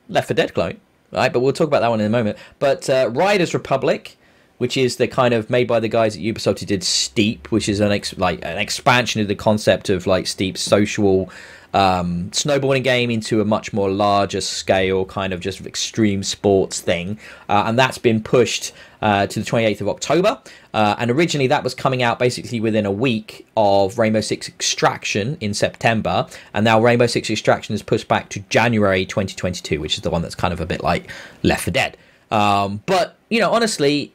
Speaker 1: Left 4 Dead clone. Right, but we'll talk about that one in a moment. But Riders Republic, which is the kind of made by the guys at Ubisoft who did Steep, which is an expansion of the concept of like Steep's social snowboarding game into a much more larger scale kind of just extreme sports thing, and that's been pushed to the 28th of October, and originally that was coming out basically within a week of Rainbow Six Extraction in September, and now Rainbow Six Extraction is pushed back to January 2022, which is the one that's kind of a bit like Left 4 Dead. But honestly,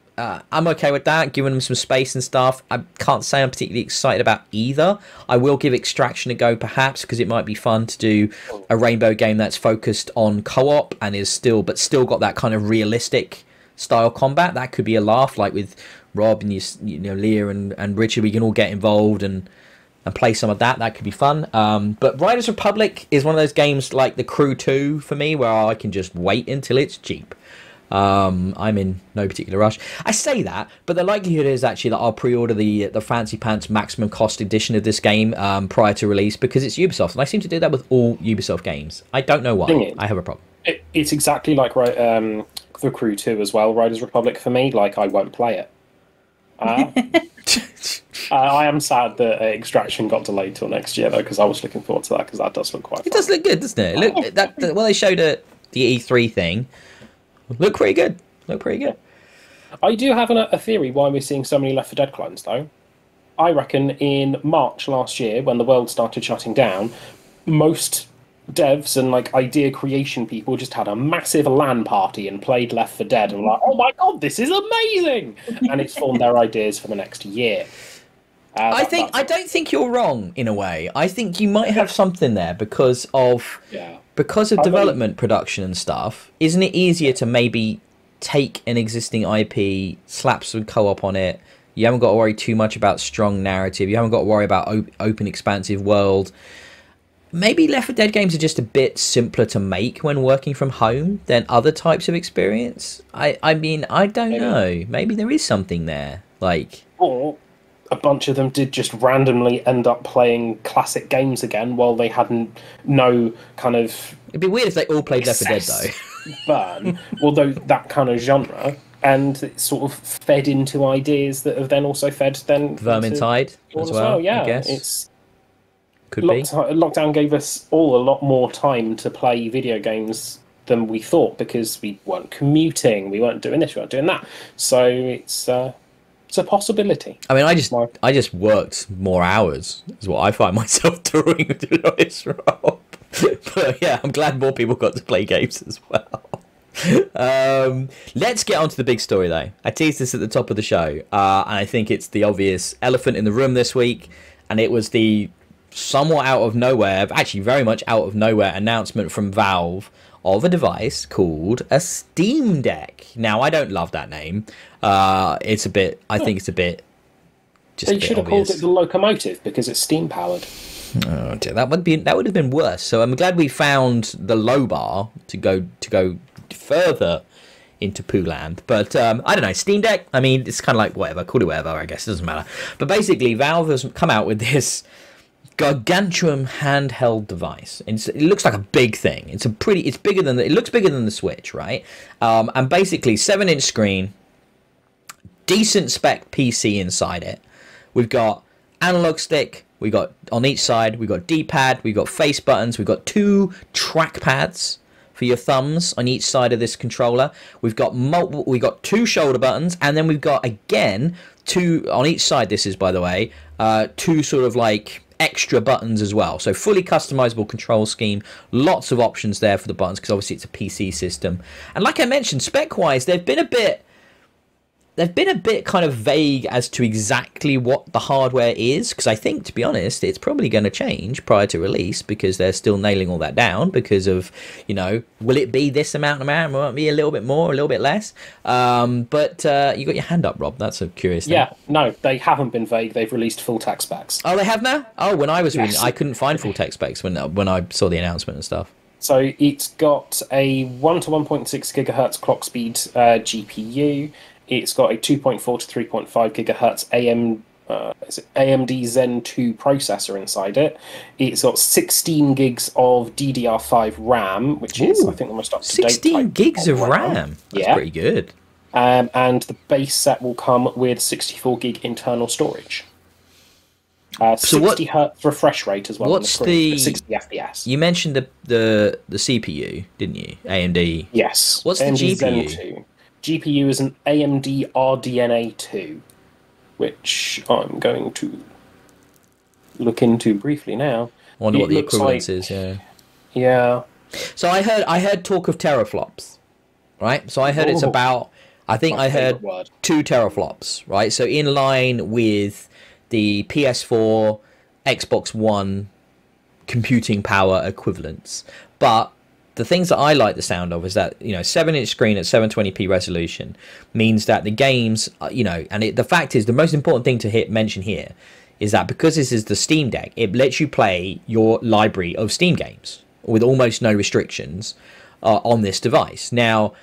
Speaker 1: I'm okay with that, giving them some space and stuff. I can't say I'm particularly excited about either. I will give Extraction a go, perhaps, because it might be fun to do a Rainbow game that's focused on co-op and is still got that kind of realistic style combat. That could be a laugh, like with Rob and Leah and Richard. We can all get involved and play some of that. That could be fun. But Riders Republic is one of those games like The Crew 2 for me, where I can just wait until it's cheap. I'm in no particular rush. I say that, but the likelihood is actually that I'll pre-order the Fancy Pants maximum cost edition of this game prior to release, because it's Ubisoft, and I seem to do that with all Ubisoft games. I don't know why. I have a problem.
Speaker 2: It's exactly like The Crew 2 as well, Riders Republic for me. Like, I won't play it. I am sad that Extraction got delayed till next year, though, because I was looking forward to that, because that does look quite fun.
Speaker 1: It does look good, doesn't it? Well, they showed at the E3 thing. Look pretty good. I do have a theory why we're seeing so many Left 4 Dead clones, though.
Speaker 2: I reckon in March last year, when the world started shutting down, most devs and like idea creation people just had a massive LAN party and played Left 4 Dead and were like, oh my god, this is amazing! And it's formed their ideas for the next year.
Speaker 1: I don't think you're wrong in a way. I think you might have something there because of development, production and stuff. Isn't it easier to maybe take an existing IP, slap some co-op on it? You haven't got to worry too much about strong narrative. You haven't got to worry about open, expansive world. Maybe Left 4 Dead games are just a bit simpler to make when working from home than other types of experience. I mean, I don't know. Maybe there is something there. Like,
Speaker 2: or a bunch of them did just randomly end up playing classic games again while they hadn't no kind of...
Speaker 1: It'd be weird if they all played Left 4 Dead, though.
Speaker 2: Burn, although that kind of genre, and it sort of fed into ideas that have then also fed then...
Speaker 1: Vermintide as well,
Speaker 2: yeah.
Speaker 1: I guess.
Speaker 2: It's...
Speaker 1: Could be.
Speaker 2: Lockdown gave us all a lot more time to play video games than we thought because we weren't commuting, we weren't doing this, we weren't doing that. So it's a possibility.
Speaker 1: I mean, I just worked more hours is what I find myself doing, to be honest, Rob. But yeah, I'm glad more people got to play games as well. Let's get on to the big story, though. I teased this at the top of the show, and I think it's the obvious elephant in the room this week, and it was the somewhat out of nowhere, actually very much out of nowhere announcement from Valve of a device called a Steam Deck. Now, I don't love that name. It's a bit, I think it's a bit just
Speaker 2: They should have called it the Locomotive because it's steam powered.
Speaker 1: Oh dear, that would have been worse. So I'm glad we found the low bar to go further into Poo Land. But I don't know, Steam Deck, I mean, it's kind of like whatever, call it whatever, I guess, it doesn't matter. But basically, Valve has come out with this gargantuan handheld device. It looks like a big thing. It looks bigger than the Switch, right? And basically 7-inch screen, decent spec PC inside it. We've got analog stick, we got on each side, we got D-pad, we got face buttons, we've got 2 trackpads for your thumbs on each side of this controller. We've got 2 shoulder buttons, and then we've got again 2 on each side. This is, by the way, 2 sort of like extra buttons as well. So fully customizable control scheme, lots of options there for the buttons because obviously it's a PC system. And like I mentioned, spec-wise, they've been a bit kind of vague as to exactly what the hardware is, because I think, to be honest, it's probably going to change prior to release because they're still nailing all that down because of, will it be this amount, will it be a little bit more, a little bit less? But you got your hand up, Rob. That's a curious thing.
Speaker 2: Yeah, no, they haven't been vague. They've released full tech specs.
Speaker 1: Oh, they have now? Oh, when I was reading, I couldn't find full tech specs when I saw the announcement and stuff.
Speaker 2: So it's got a 1 to 1.6 gigahertz clock speed GPU. It's got a 2.4 to 3.5 gigahertz AMD Zen 2 processor inside it. It's got 16 gigs of DDR5 RAM, which is, I think, the most up-to-date
Speaker 1: 16 gigs of RAM? That's pretty good.
Speaker 2: And the base set will come with 64 gig internal storage. 60 hertz refresh rate as well.
Speaker 1: What's
Speaker 2: on the screen, 60 FPS.
Speaker 1: You mentioned the CPU, didn't you? AMD.
Speaker 2: Yes.
Speaker 1: What's
Speaker 2: AMD
Speaker 1: the GPU?
Speaker 2: Zen 2. GPU is an AMD RDNA 2, which I'm going to look into briefly now.
Speaker 1: I wonder what the equivalence is, yeah.
Speaker 2: Yeah.
Speaker 1: So I heard talk of teraflops, right? So I heard it's about, I think I heard 2 teraflops, right? So in line with the PS4, Xbox One computing power equivalents. But the things that I like the sound of is that, 7-inch screen at 720p resolution means that the games, and the fact is, the most important thing to mention here is that because this is the Steam Deck, it lets you play your library of Steam games with almost no restrictions on this device. Now,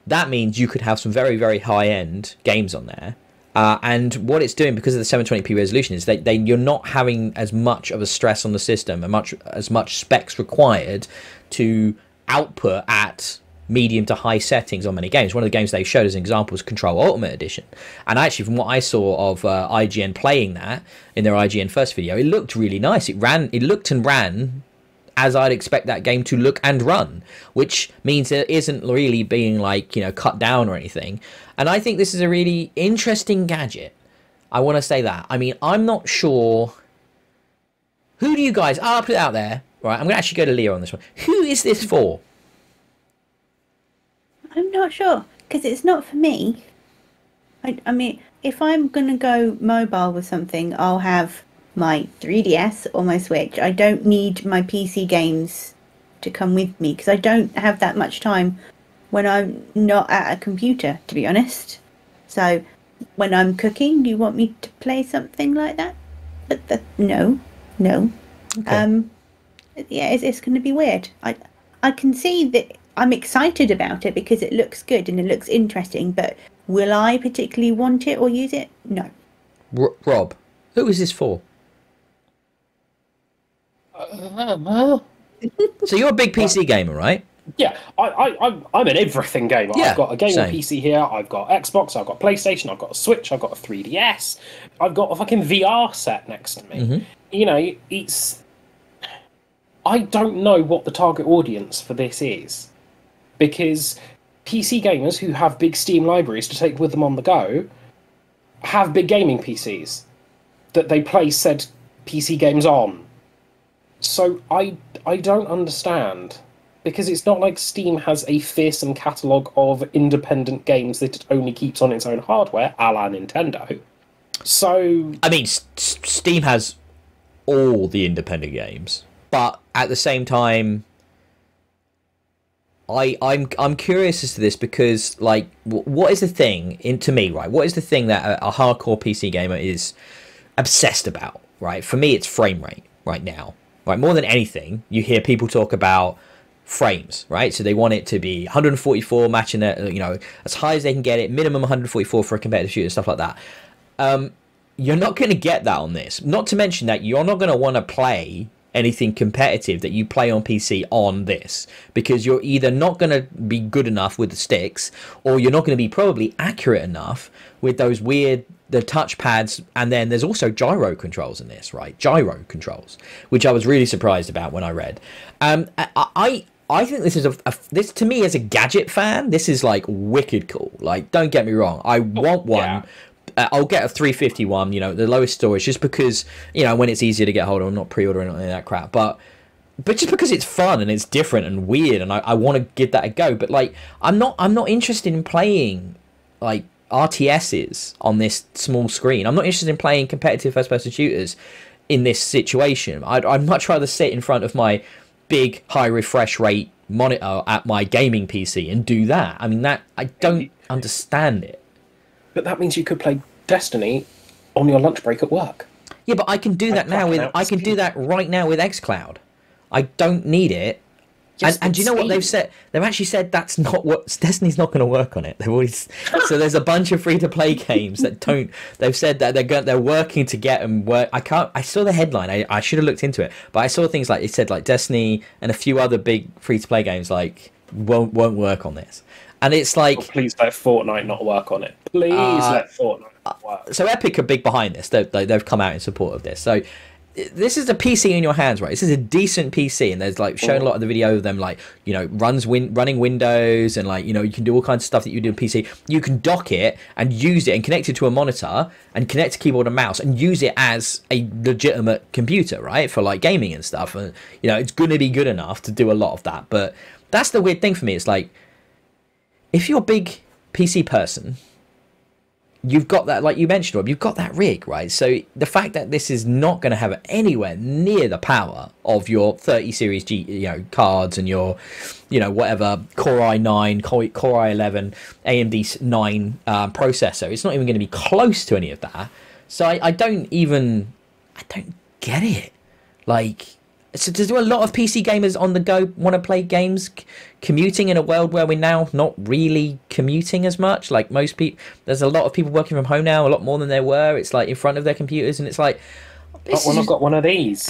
Speaker 1: that means you could have some very, very high-end games on there. And what it's doing because of the 720p resolution is that you're not having as much of a stress on the system and as much specs required to output at medium to high settings on many games. One of the games they showed as an example was Control Ultimate Edition, and actually from what I saw of IGN playing that in their IGN first video, it looked really nice. It looked and ran as I'd expect that game to look and run, which means it isn't really being cut down or anything. And I think this is a really interesting gadget. I want to say that. I mean, I'm not sure. Who do you guys? I'll put it out there. Right, I'm going to actually go to Leah on this one. Who is this for?
Speaker 3: I'm not sure, because it's not for me. I mean, if I'm going to go mobile with something, I'll have my 3DS or my Switch. I don't need my PC games to come with me, because I don't have that much time when I'm not at a computer, to be honest. So when I'm cooking, do you want me to play something like that? But no.
Speaker 1: Okay.
Speaker 3: Yeah, it's going to be weird. I can see that I'm excited about it because it looks good and it looks interesting, but will I particularly want it or use it? No.
Speaker 1: Rob, who is this for? So you're a big PC gamer, right?
Speaker 2: Yeah, I'm an everything gamer.
Speaker 1: Yeah,
Speaker 2: I've got a gaming
Speaker 1: same.
Speaker 2: PC here. I've got Xbox. I've got PlayStation. I've got a Switch. I've got a 3DS. I've got a fucking VR set next to me.
Speaker 1: Mm-hmm.
Speaker 2: You know, it's. I don't know what the target audience for this is, because PC gamers who have big Steam libraries to take with them on the go have big gaming PCs that they play said PC games on. So I don't understand. Because it's not like Steam has a fearsome catalogue of independent games that it only keeps on its own hardware, a la Nintendo. So...
Speaker 1: I mean, Steam has all the independent games. But at the same time, I'm curious as to this because, like, what is the thing, to me, right? What is the thing that a hardcore PC gamer is obsessed about, right? For me, it's frame rate right now. Right? More than anything, you hear people talk about frames, right? So they want it to be 144, matching it, you know, as high as they can get it, minimum 144 for a competitive shooter, stuff like that. You're not going to get that on this. Not to mention that you're not going to want to play anything competitive that you play on PC on this, because you're either not going to be good enough with the sticks, or you're not going to be probably accurate enough with those weird the touch pads. And then there's also gyro controls in this, right? Gyro controls, which I was really surprised about when I read. I think this is this, to me, as a gadget fan, this is like wicked cool. Like, don't get me wrong, I want one.
Speaker 2: Yeah.
Speaker 1: I'll get a 351, you know, the lowest storage, just because, you know, when it's easier to get hold of, I'm not pre-ordering any of that crap. But just because it's fun and it's different and weird, and I want to give that a go. But like, I'm not interested in playing like RTSs on this small screen. I'm not interested in playing competitive first-person shooters in this situation. I'd much rather sit in front of my big high refresh rate monitor at my gaming PC and do that. I mean, that I don't understand it.
Speaker 2: But that means you could play Destiny on your lunch break at work.
Speaker 1: Yeah, but I can do that now with do that right now with xCloud. I don't need it.
Speaker 2: Yes,
Speaker 1: and do you know what they've said? They've actually said that's not what Destiny's not going to work on it. They've already so there's a bunch of free to play games that don't. They've said that they're working to get them work. I saw the headline. I should have looked into it, but I saw things like it said like Destiny and a few other big free to play games like won't work on this. And it's like,
Speaker 2: please let Fortnite not work on it. Please let Fortnite not work.
Speaker 1: So Epic are big behind this. They've come out in support of this. So this is a PC in your hands, right? This is a decent PC, and there's like shown a lot of the video of them, like, you know, running Windows, and like, you know, you can do all kinds of stuff that you do in PC. You can dock it and use it and connect it to a monitor and connect to keyboard and mouse and use it as a legitimate computer, right? For like gaming and stuff. And you know, it's going to be good enough to do a lot of that. But that's the weird thing for me. It's like, if you're a big PC person, you've got that, like you mentioned, Rob, you've got that rig, right? So the fact that this is not going to have anywhere near the power of your 30 series cards and your, you know, whatever Core i9, Core i11, AMD 9 processor, it's not even going to be close to any of that. So I don't get it. Like, so do a lot of PC gamers on the go want to play games commuting in a world where we're now not really commuting as much? Like most people, there's a lot of people working from home now, a lot more than there were. It's like in front of their computers, and it's like,
Speaker 2: I've got one of these.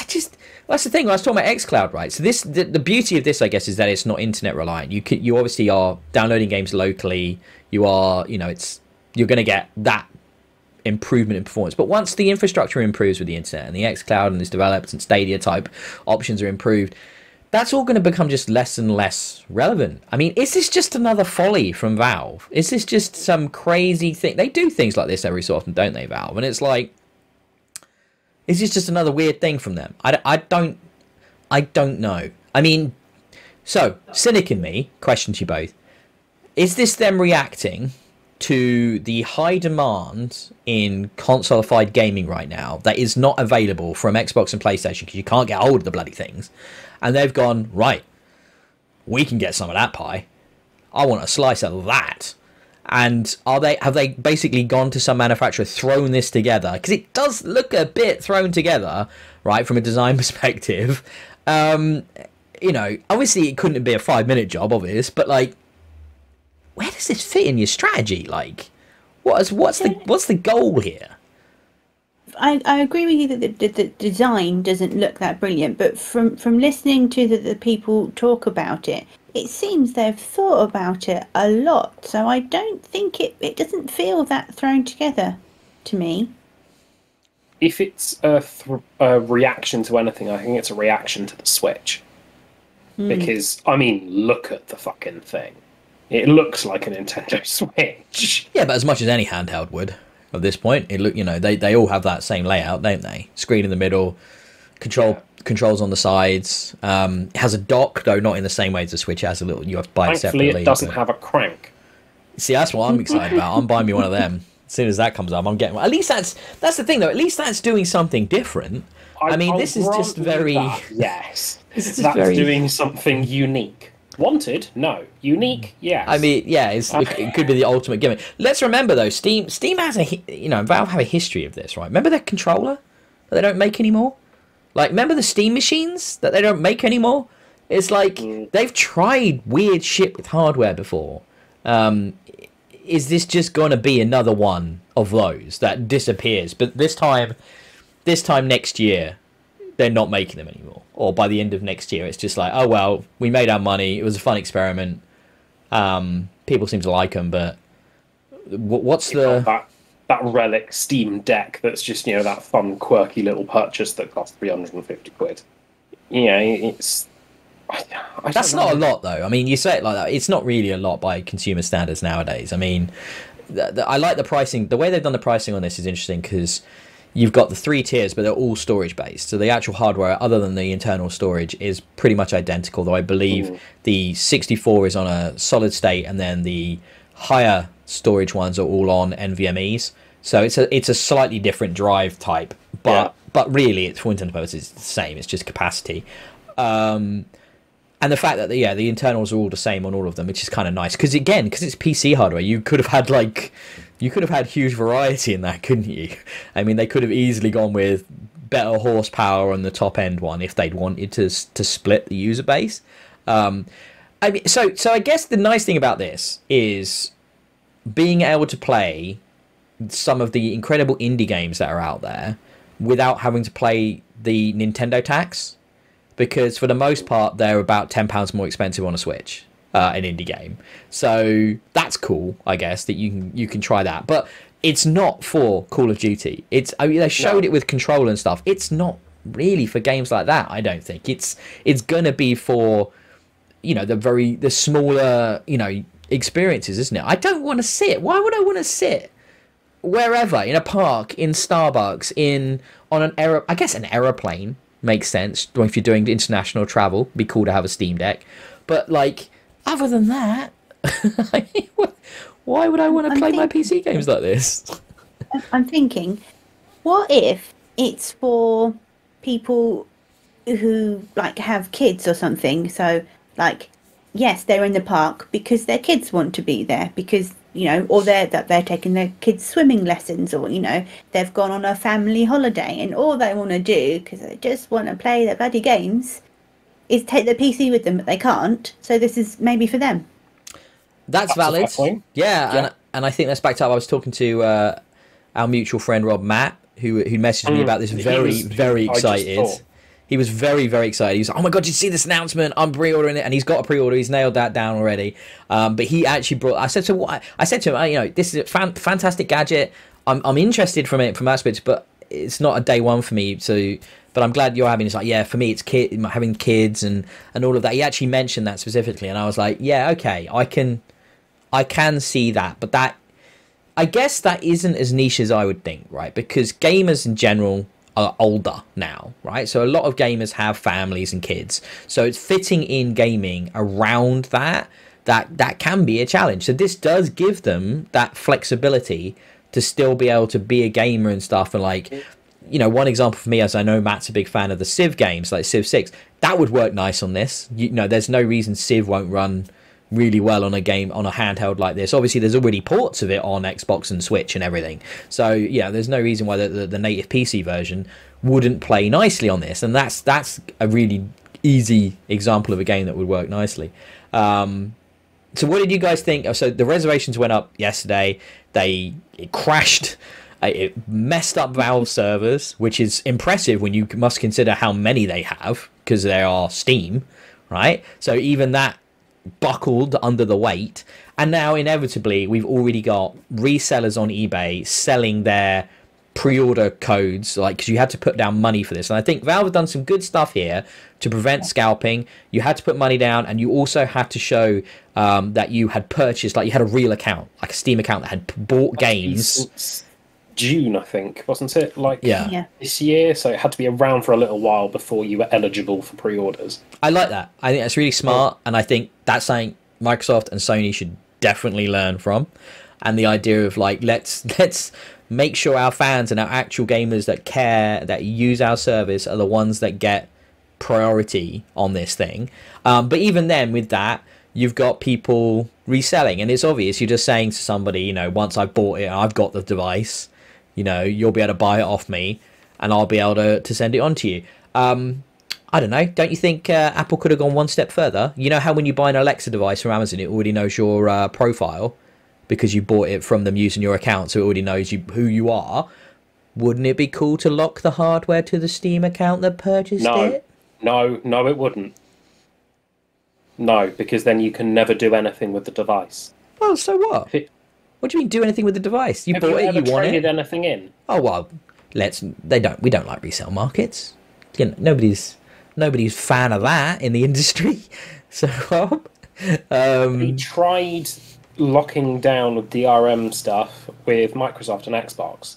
Speaker 1: That's the thing. I was talking about xCloud, right? So the beauty of this, I guess, is that it's not internet reliant. You obviously are downloading games locally. You are, you know, you're going to get that improvement in performance. But once the infrastructure improves with the internet and the xCloud and is developed and Stadia type options are improved, that's all going to become just less and less relevant. I mean, is this just another folly from Valve? Is this just some crazy thing? They do things like this every so often, don't they, Valve? And it's like, is this just another weird thing from them? I don't know. I mean, so, Cynic and me, question to you both. Is this them reacting to the high demand in console-ified gaming right now that is not available from Xbox and PlayStation because you can't get hold of the bloody things? And they've gone, right, we can get some of that pie. I want a slice of that. And have they basically gone to some manufacturer, thrown this together? Because it does look a bit thrown together, right, from a design perspective. You know, obviously it couldn't be a 5-minute job, obvious, but like, where does this fit in your strategy? Like, what's the goal here?
Speaker 3: I agree with you that the design doesn't look that brilliant, but from listening to the people talk about it, it seems they've thought about it a lot. So I don't think it doesn't feel that thrown together to me.
Speaker 2: If it's a reaction to anything, I think it's a reaction to the Switch. Because, I mean, look at the fucking thing. It looks like a Nintendo Switch.
Speaker 1: Yeah, but as much as any handheld would at this point. They all have that same layout, don't they? Screen in the middle, controls on the sides. It has a dock, though not in the same way as the Switch. It has a little, you have to buy it separately.
Speaker 2: Thankfully, it doesn't have a crank.
Speaker 1: See, that's what I'm excited about. I'm buying me one of them. As soon as that comes up, I'm getting one. At least that's the thing, though. At least that's doing something different. This is just very...
Speaker 2: Yes. That's doing something unique. Wanted? No. Unique? Yes.
Speaker 1: I mean, yeah, it could be the ultimate gimmick. Let's remember, though, Steam has Valve have a history of this, right? Remember their controller that they don't make anymore? Like, remember the Steam machines that they don't make anymore? It's like, they've tried weird shit with hardware before. Is this just going to be another one of those that disappears? But this time next year, they're not making them anymore. Or by the end of next year, it's just like, oh, well, we made our money. It was a fun experiment. People seem to like them, but what's
Speaker 2: that relic Steam Deck that's just, that fun, quirky little purchase that cost 350 quid. Yeah, it's...
Speaker 1: That's not a lot, though. I mean, you say it like that. It's not really a lot by consumer standards nowadays. I mean, I like the pricing. The way they've done the pricing on this is interesting because you've got the 3 tiers, but they're all storage based. So the actual hardware, other than the internal storage, is pretty much identical. Though I believe the 64 is on a solid state, and then the higher storage ones are all on NVMe's. So it's a slightly different drive type, but really, it's for intended purposes, it's the same. It's just capacity. And the fact that the internals are all the same on all of them, which is kind of nice. Because it's PC hardware, you could have had huge variety in that, couldn't you? I mean, they could have easily gone with better horsepower on the top end one if they'd wanted to split the user base. I mean, so I guess the nice thing about this is being able to play some of the incredible indie games that are out there without having to pay the Nintendo tax. Because for the most part, they're about £10 more expensive on a Switch, an indie game. So that's cool, I guess, that you can try that. But it's not for Call of Duty. They showed it with Control and stuff. It's not really for games like that, I don't think. It's gonna be for the smaller experiences, isn't it? I don't want to sit. Why would I want to sit wherever, in a park, in Starbucks, on an aeroplane? Makes sense if you're doing international travel. It'd be cool to have a Steam Deck, but like, other than that, why would I want to play my PC games like this?
Speaker 3: I'm thinking, what if it's for people who have kids or something? So yes, they're in the park because their kids want to be there, because or they're taking their kids swimming lessons, or they've gone on a family holiday, and all they want to do, because they just want to play their bloody games, is take their PC with them, but they can't. So this is maybe for them.
Speaker 1: That's valid. Yeah. And I think that's backed up. I was talking to our mutual friend Rob Matt, who messaged me about this. Very excited. He was very, very excited. He was like, oh my God, did you see this announcement? I'm pre-ordering it. And he's got a pre-order. He's nailed that down already. But he actually I said to him, this is a fantastic gadget. I'm interested from that aspect, but it's not a day one for me. So But I'm glad you're having this. Like, yeah, for me, it's having kids and all of that. He actually mentioned that specifically, and I was like, yeah, okay, I can see that, but that, I guess that isn't as niche as I would think, right? Because gamers in general are older now, right? So a lot of gamers have families and kids, so it's fitting in gaming around that can be a challenge. So this does give them that flexibility to still be able to be a gamer and stuff. And like, you know, one example for me, as I know Matt's a big fan of the Civ games, like Civ 6, that would work nice on this. You know, there's no reason Civ won't run really well on a game on a handheld like this. Obviously there's already ports of it on Xbox and Switch and everything, so yeah, there's no reason why the native PC version wouldn't play nicely on this. And that's a really easy example of a game that would work nicely. So what did you guys think? So the reservations went up yesterday. It crashed. It messed up Valve servers, which is impressive when you must consider how many they have, because they are Steam, right? So even that buckled under the weight. And now inevitably we've already got resellers on eBay selling their pre-order codes, like, because you had to put down money for this. And I think Valve have done some good stuff here to prevent scalping. You had to put money down, and you also had to show that you had purchased, like, you had a real account, like a Steam account that had bought games
Speaker 2: since June, I think, wasn't it? Like,
Speaker 3: Yeah.
Speaker 2: this year, so it had to be around for a little while before you were eligible for pre-orders.
Speaker 1: I like that. I think that's really smart, and I think that's something Microsoft and Sony should definitely learn from. And the idea of, like, let's make sure our fans and our actual gamers that care, that use our service, are the ones that get priority on this thing. But even then, with that, you've got people reselling, and it's obvious. You're just saying to somebody, you know, once I've bought it, I've got the device, you know, you'll be able to buy it off me, and I'll be able to send it on to you. I don't know. Don't you think Apple could have gone one step further? You know how when you buy an Alexa device from Amazon, it already knows your profile because you bought it from them using your account, so it already knows who you are. Wouldn't it be cool to lock the hardware to the Steam account that purchased it?
Speaker 2: No, it wouldn't. No, because then you can never do anything with the device.
Speaker 1: Well, so what? What do you mean do anything with the device? You bought it, you want
Speaker 2: traded
Speaker 1: it.
Speaker 2: anything in?
Speaker 1: Oh well, we don't like resale markets. You know, nobody's fan of that in the industry. So
Speaker 2: We tried locking down DRM stuff with Microsoft and Xbox,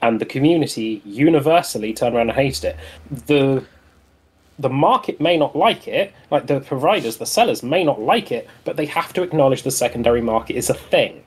Speaker 2: and the community universally turned around and hated it. The market may not like it, like the providers, the sellers may not like it, but they have to acknowledge the secondary market is a thing.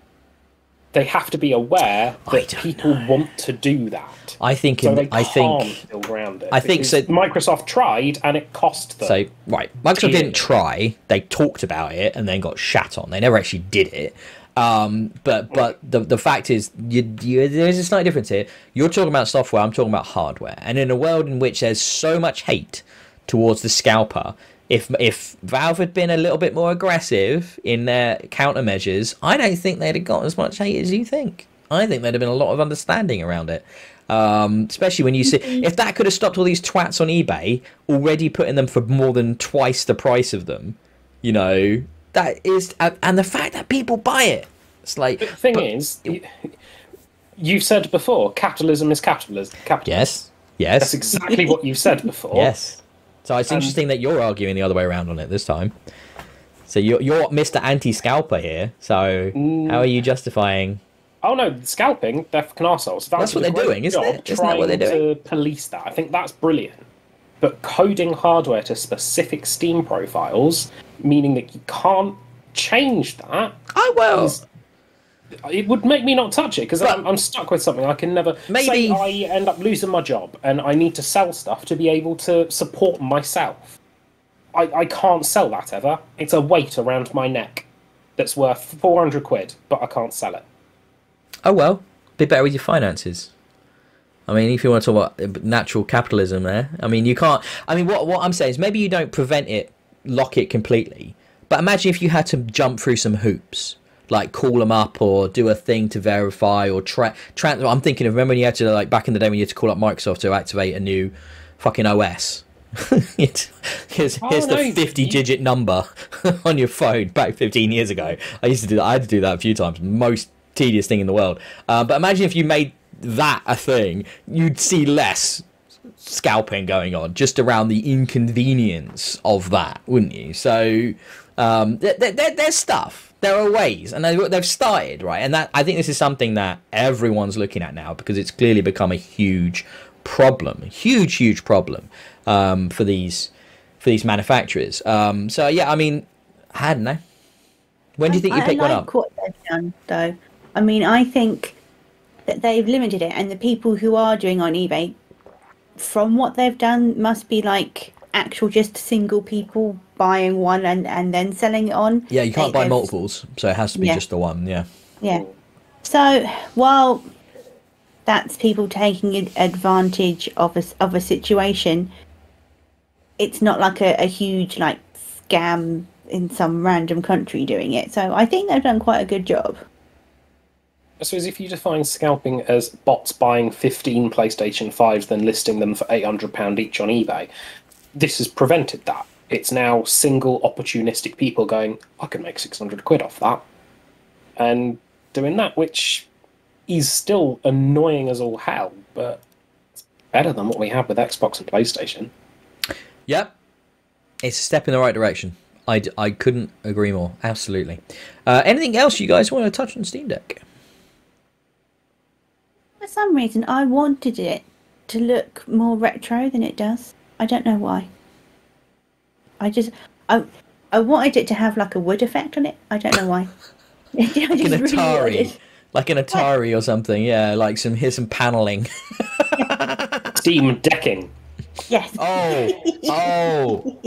Speaker 2: They have to be aware that people want to do that.
Speaker 1: I think
Speaker 2: build around it.
Speaker 1: I think so.
Speaker 2: Microsoft tried, and it cost them.
Speaker 1: So right, Microsoft didn't try. They talked about it and then got shat on. They never actually did it. But the fact is, there's a slight difference here. You're talking about software. I'm talking about hardware. And in a world in which there's so much hate towards the scalper, if Valve had been a little bit more aggressive in their countermeasures, I don't think they'd have got as much hate as you think. I think there'd have been a lot of understanding around it. Especially when you see, if that could have stopped all these twats on eBay already putting them for more than twice the price of them, you know, that is, and the fact that people buy it, it's like.
Speaker 2: The thing is, you've said before, capitalism is capitalism.
Speaker 1: Yes.
Speaker 2: That's exactly what you've said before.
Speaker 1: Yes. So it's interesting that you're arguing the other way around on it this time. So you're Mr. Anti-Scalper here. So how are you justifying?
Speaker 2: Oh no, scalping, they're fucking arseholes.
Speaker 1: That's what they're doing, isn't it? Isn't that what they're doing?
Speaker 2: To police that. I think that's brilliant. But coding hardware to specific Steam profiles, meaning that you can't change that.
Speaker 1: Oh, well.
Speaker 2: It would make me not touch it, because I'm stuck with something. I can never...
Speaker 1: Maybe...
Speaker 2: Say I end up losing my job, and I need to sell stuff to be able to support myself. I can't sell that ever. It's a weight around my neck that's worth 400 quid, but I can't sell it.
Speaker 1: Oh, well. Be better with your finances. I mean, if you want to talk about natural capitalism there, I mean, you can't... I mean, what I'm saying is maybe you don't prevent it, lock it completely, but imagine if you had to jump through some hoops, like call them up or do a thing to verify or I'm thinking of, remember when you had to, like, back in the day when you had to call up Microsoft to activate a new fucking OS? here's the 50-digit number on your phone back 15 years ago. I used to do that. I had to do that a few times. Most tedious thing in the world. But imagine if you made that a thing, you'd see less scalping going on just around the inconvenience of that, wouldn't you? So there's stuff. There are ways, and they've started, right? And that, I think this is something that everyone's looking at now, because it's clearly become a huge problem, huge problem for these manufacturers. So yeah, I mean, I don't know. When do you think you pick one up?
Speaker 3: What they've done, though. I mean, I think that they've limited it, and the people who are doing on eBay, from what they've done, must be like actual just single people buying one and then selling it on.
Speaker 1: Yeah, you can't buy multiples, so it has to be just the one. Yeah.
Speaker 3: So while that's people taking advantage of a situation, it's not like a huge like scam in some random country doing it. So I think they've done quite a good job.
Speaker 2: I suppose if you define scalping as bots buying 15 PlayStation 5s, then listing them for £800 each on eBay, this has prevented that. It's now single opportunistic people going, I can make 600 quid off that, and doing that, which is still annoying as all hell, but it's better than what we have with Xbox and PlayStation.
Speaker 1: Yep. It's a step in the right direction. I couldn't agree more. Absolutely. Anything else you guys want to touch on Steam Deck?
Speaker 3: For some reason, I wanted it to look more retro than it does. I don't know why. I wanted it to have like a wood effect on it. I don't know why.
Speaker 1: Like an Atari. Like an Atari or something. Yeah, like here's some paneling.
Speaker 2: Steam decking.
Speaker 3: Yes.
Speaker 1: Oh,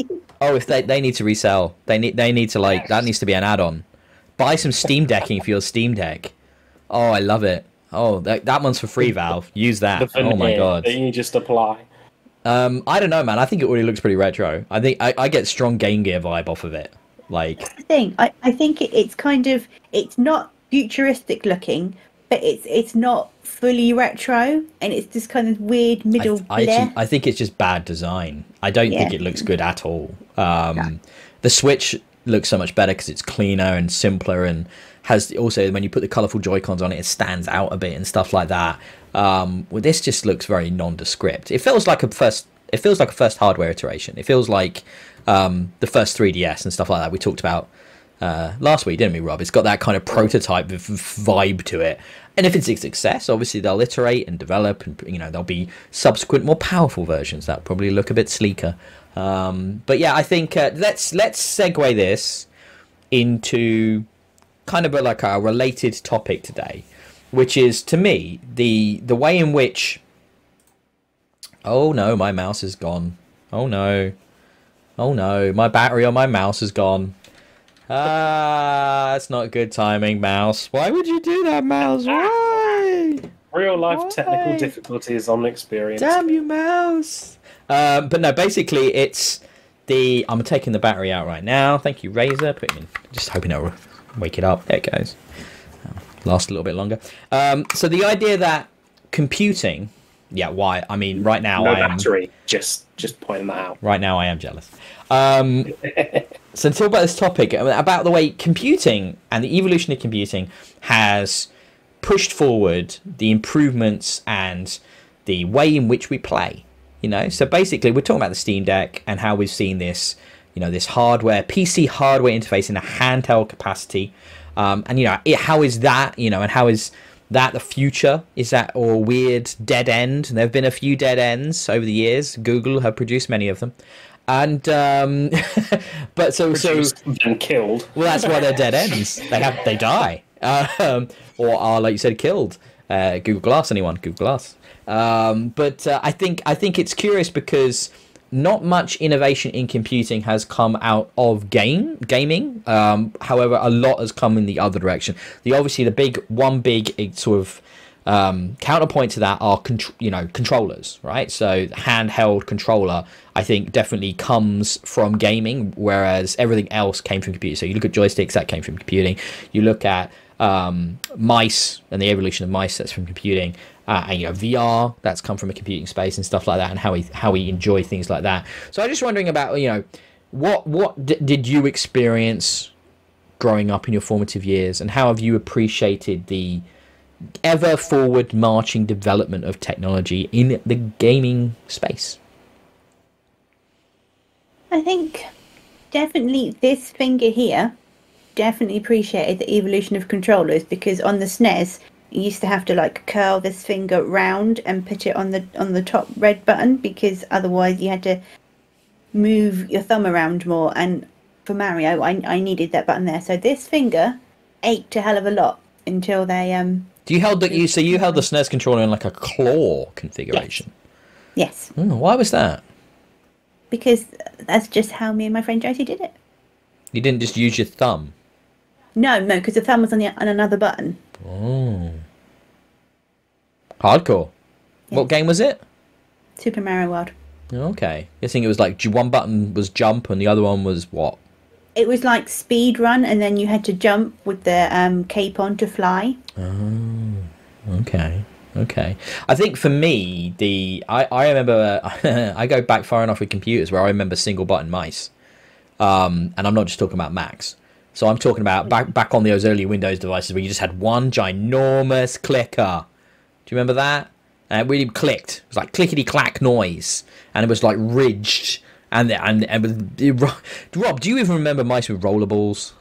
Speaker 1: if they need to resell. They need to like, that needs to be an add-on. Buy some Steam decking for your Steam Deck. Oh, I love it. Oh, that one's for free, Valve. Use that. Oh my god.
Speaker 2: That you just apply.
Speaker 1: I don't know, man. I think it already looks pretty retro. I think I get strong Game Gear vibe off of it. Like,
Speaker 3: that's the thing. I think it's kind of, it's not futuristic looking, but it's not fully retro, and it's this kind of weird middle.
Speaker 1: I think it's just bad design. I don't think it looks good at all. The Switch looks so much better because it's cleaner and simpler, and has also, when you put the colourful Joy-Cons on it, it stands out a bit and stuff like that. Well, this just looks very nondescript. It feels like a first hardware iteration. It feels like the first 3DS and stuff like that we talked about last week, didn't we, Rob? It's got that kind of prototype vibe to it. And if it's a success, obviously they'll iterate and develop, and there'll be subsequent more powerful versions that probably look a bit sleeker. But yeah, I think let's segue this into kind of a related topic today, which is, to me, the way in which... Oh no, my mouse is gone. Oh no, my battery on my mouse is gone. That's not good timing, mouse. Why would you do that, mouse? Why?
Speaker 2: Real life technical difficulties on experience.
Speaker 1: Damn you, mouse. But no, basically it's I'm taking the battery out right now. Thank you, Razer. Just hoping it'll wake it up. There it goes. Last a little bit longer. So the idea that computing, why? I mean, right now
Speaker 2: no battery. Just pointing that out.
Speaker 1: Right now I am jealous. So to talk about this topic, about the way computing and the evolution of computing has pushed forward the improvements and the way in which we play. So basically we're talking about the Steam Deck and how we've seen this, this hardware, PC hardware interface in a handheld capacity. And how is that, and how is that the future? Is that or a weird dead end? There have been a few dead ends over the years. Google have produced many of them. And but so
Speaker 2: and killed.
Speaker 1: Well, that's why they're dead ends. They die, or are, like you said, killed. Google Glass, anyone? Google Glass. But I think it's curious because not much innovation in computing has come out of gaming. However, a lot has come in the other direction. The big sort of counterpoint to that are controllers, right? So handheld controller, I think, definitely comes from gaming, whereas everything else came from computing. So you look at joysticks, that came from computing. You look at mice and the evolution of mice, that's from computing. And VR, that's come from a computing space and stuff like that, and how we enjoy things like that. So I'm just wondering about what did you experience growing up in your formative years, and how have you appreciated the ever forward marching development of technology in the gaming space?
Speaker 3: I think definitely this finger here definitely appreciated the evolution of controllers, because on the SNES you used to have to like curl this finger round and put it on the top red button, because otherwise you had to move your thumb around more, and for Mario I needed that button there. So this finger ached a hell of a lot until they
Speaker 1: you held the SNES controller in like a claw configuration?
Speaker 3: Yes.
Speaker 1: Why was that?
Speaker 3: Because that's just how me and my friend Josie did it.
Speaker 1: You didn't just use your thumb?
Speaker 3: No, because the thumb was on another button.
Speaker 1: Oh. Hardcore. Yes. What game was it?
Speaker 3: Super Mario World.
Speaker 1: Okay. I think it was like one button was jump and the other one was what?
Speaker 3: It was like speed run, and then you had to jump with the cape on to fly.
Speaker 1: Oh, okay. I think for me, I remember I go back far enough with computers where I remember single button mice, and I'm not just talking about Macs. So I'm talking about back on those early Windows devices where you just had one ginormous clicker. Do you remember that? And it really clicked. It was like clickety clack noise, and it was like ridged. And Rob, do you even remember mice with rollerballs?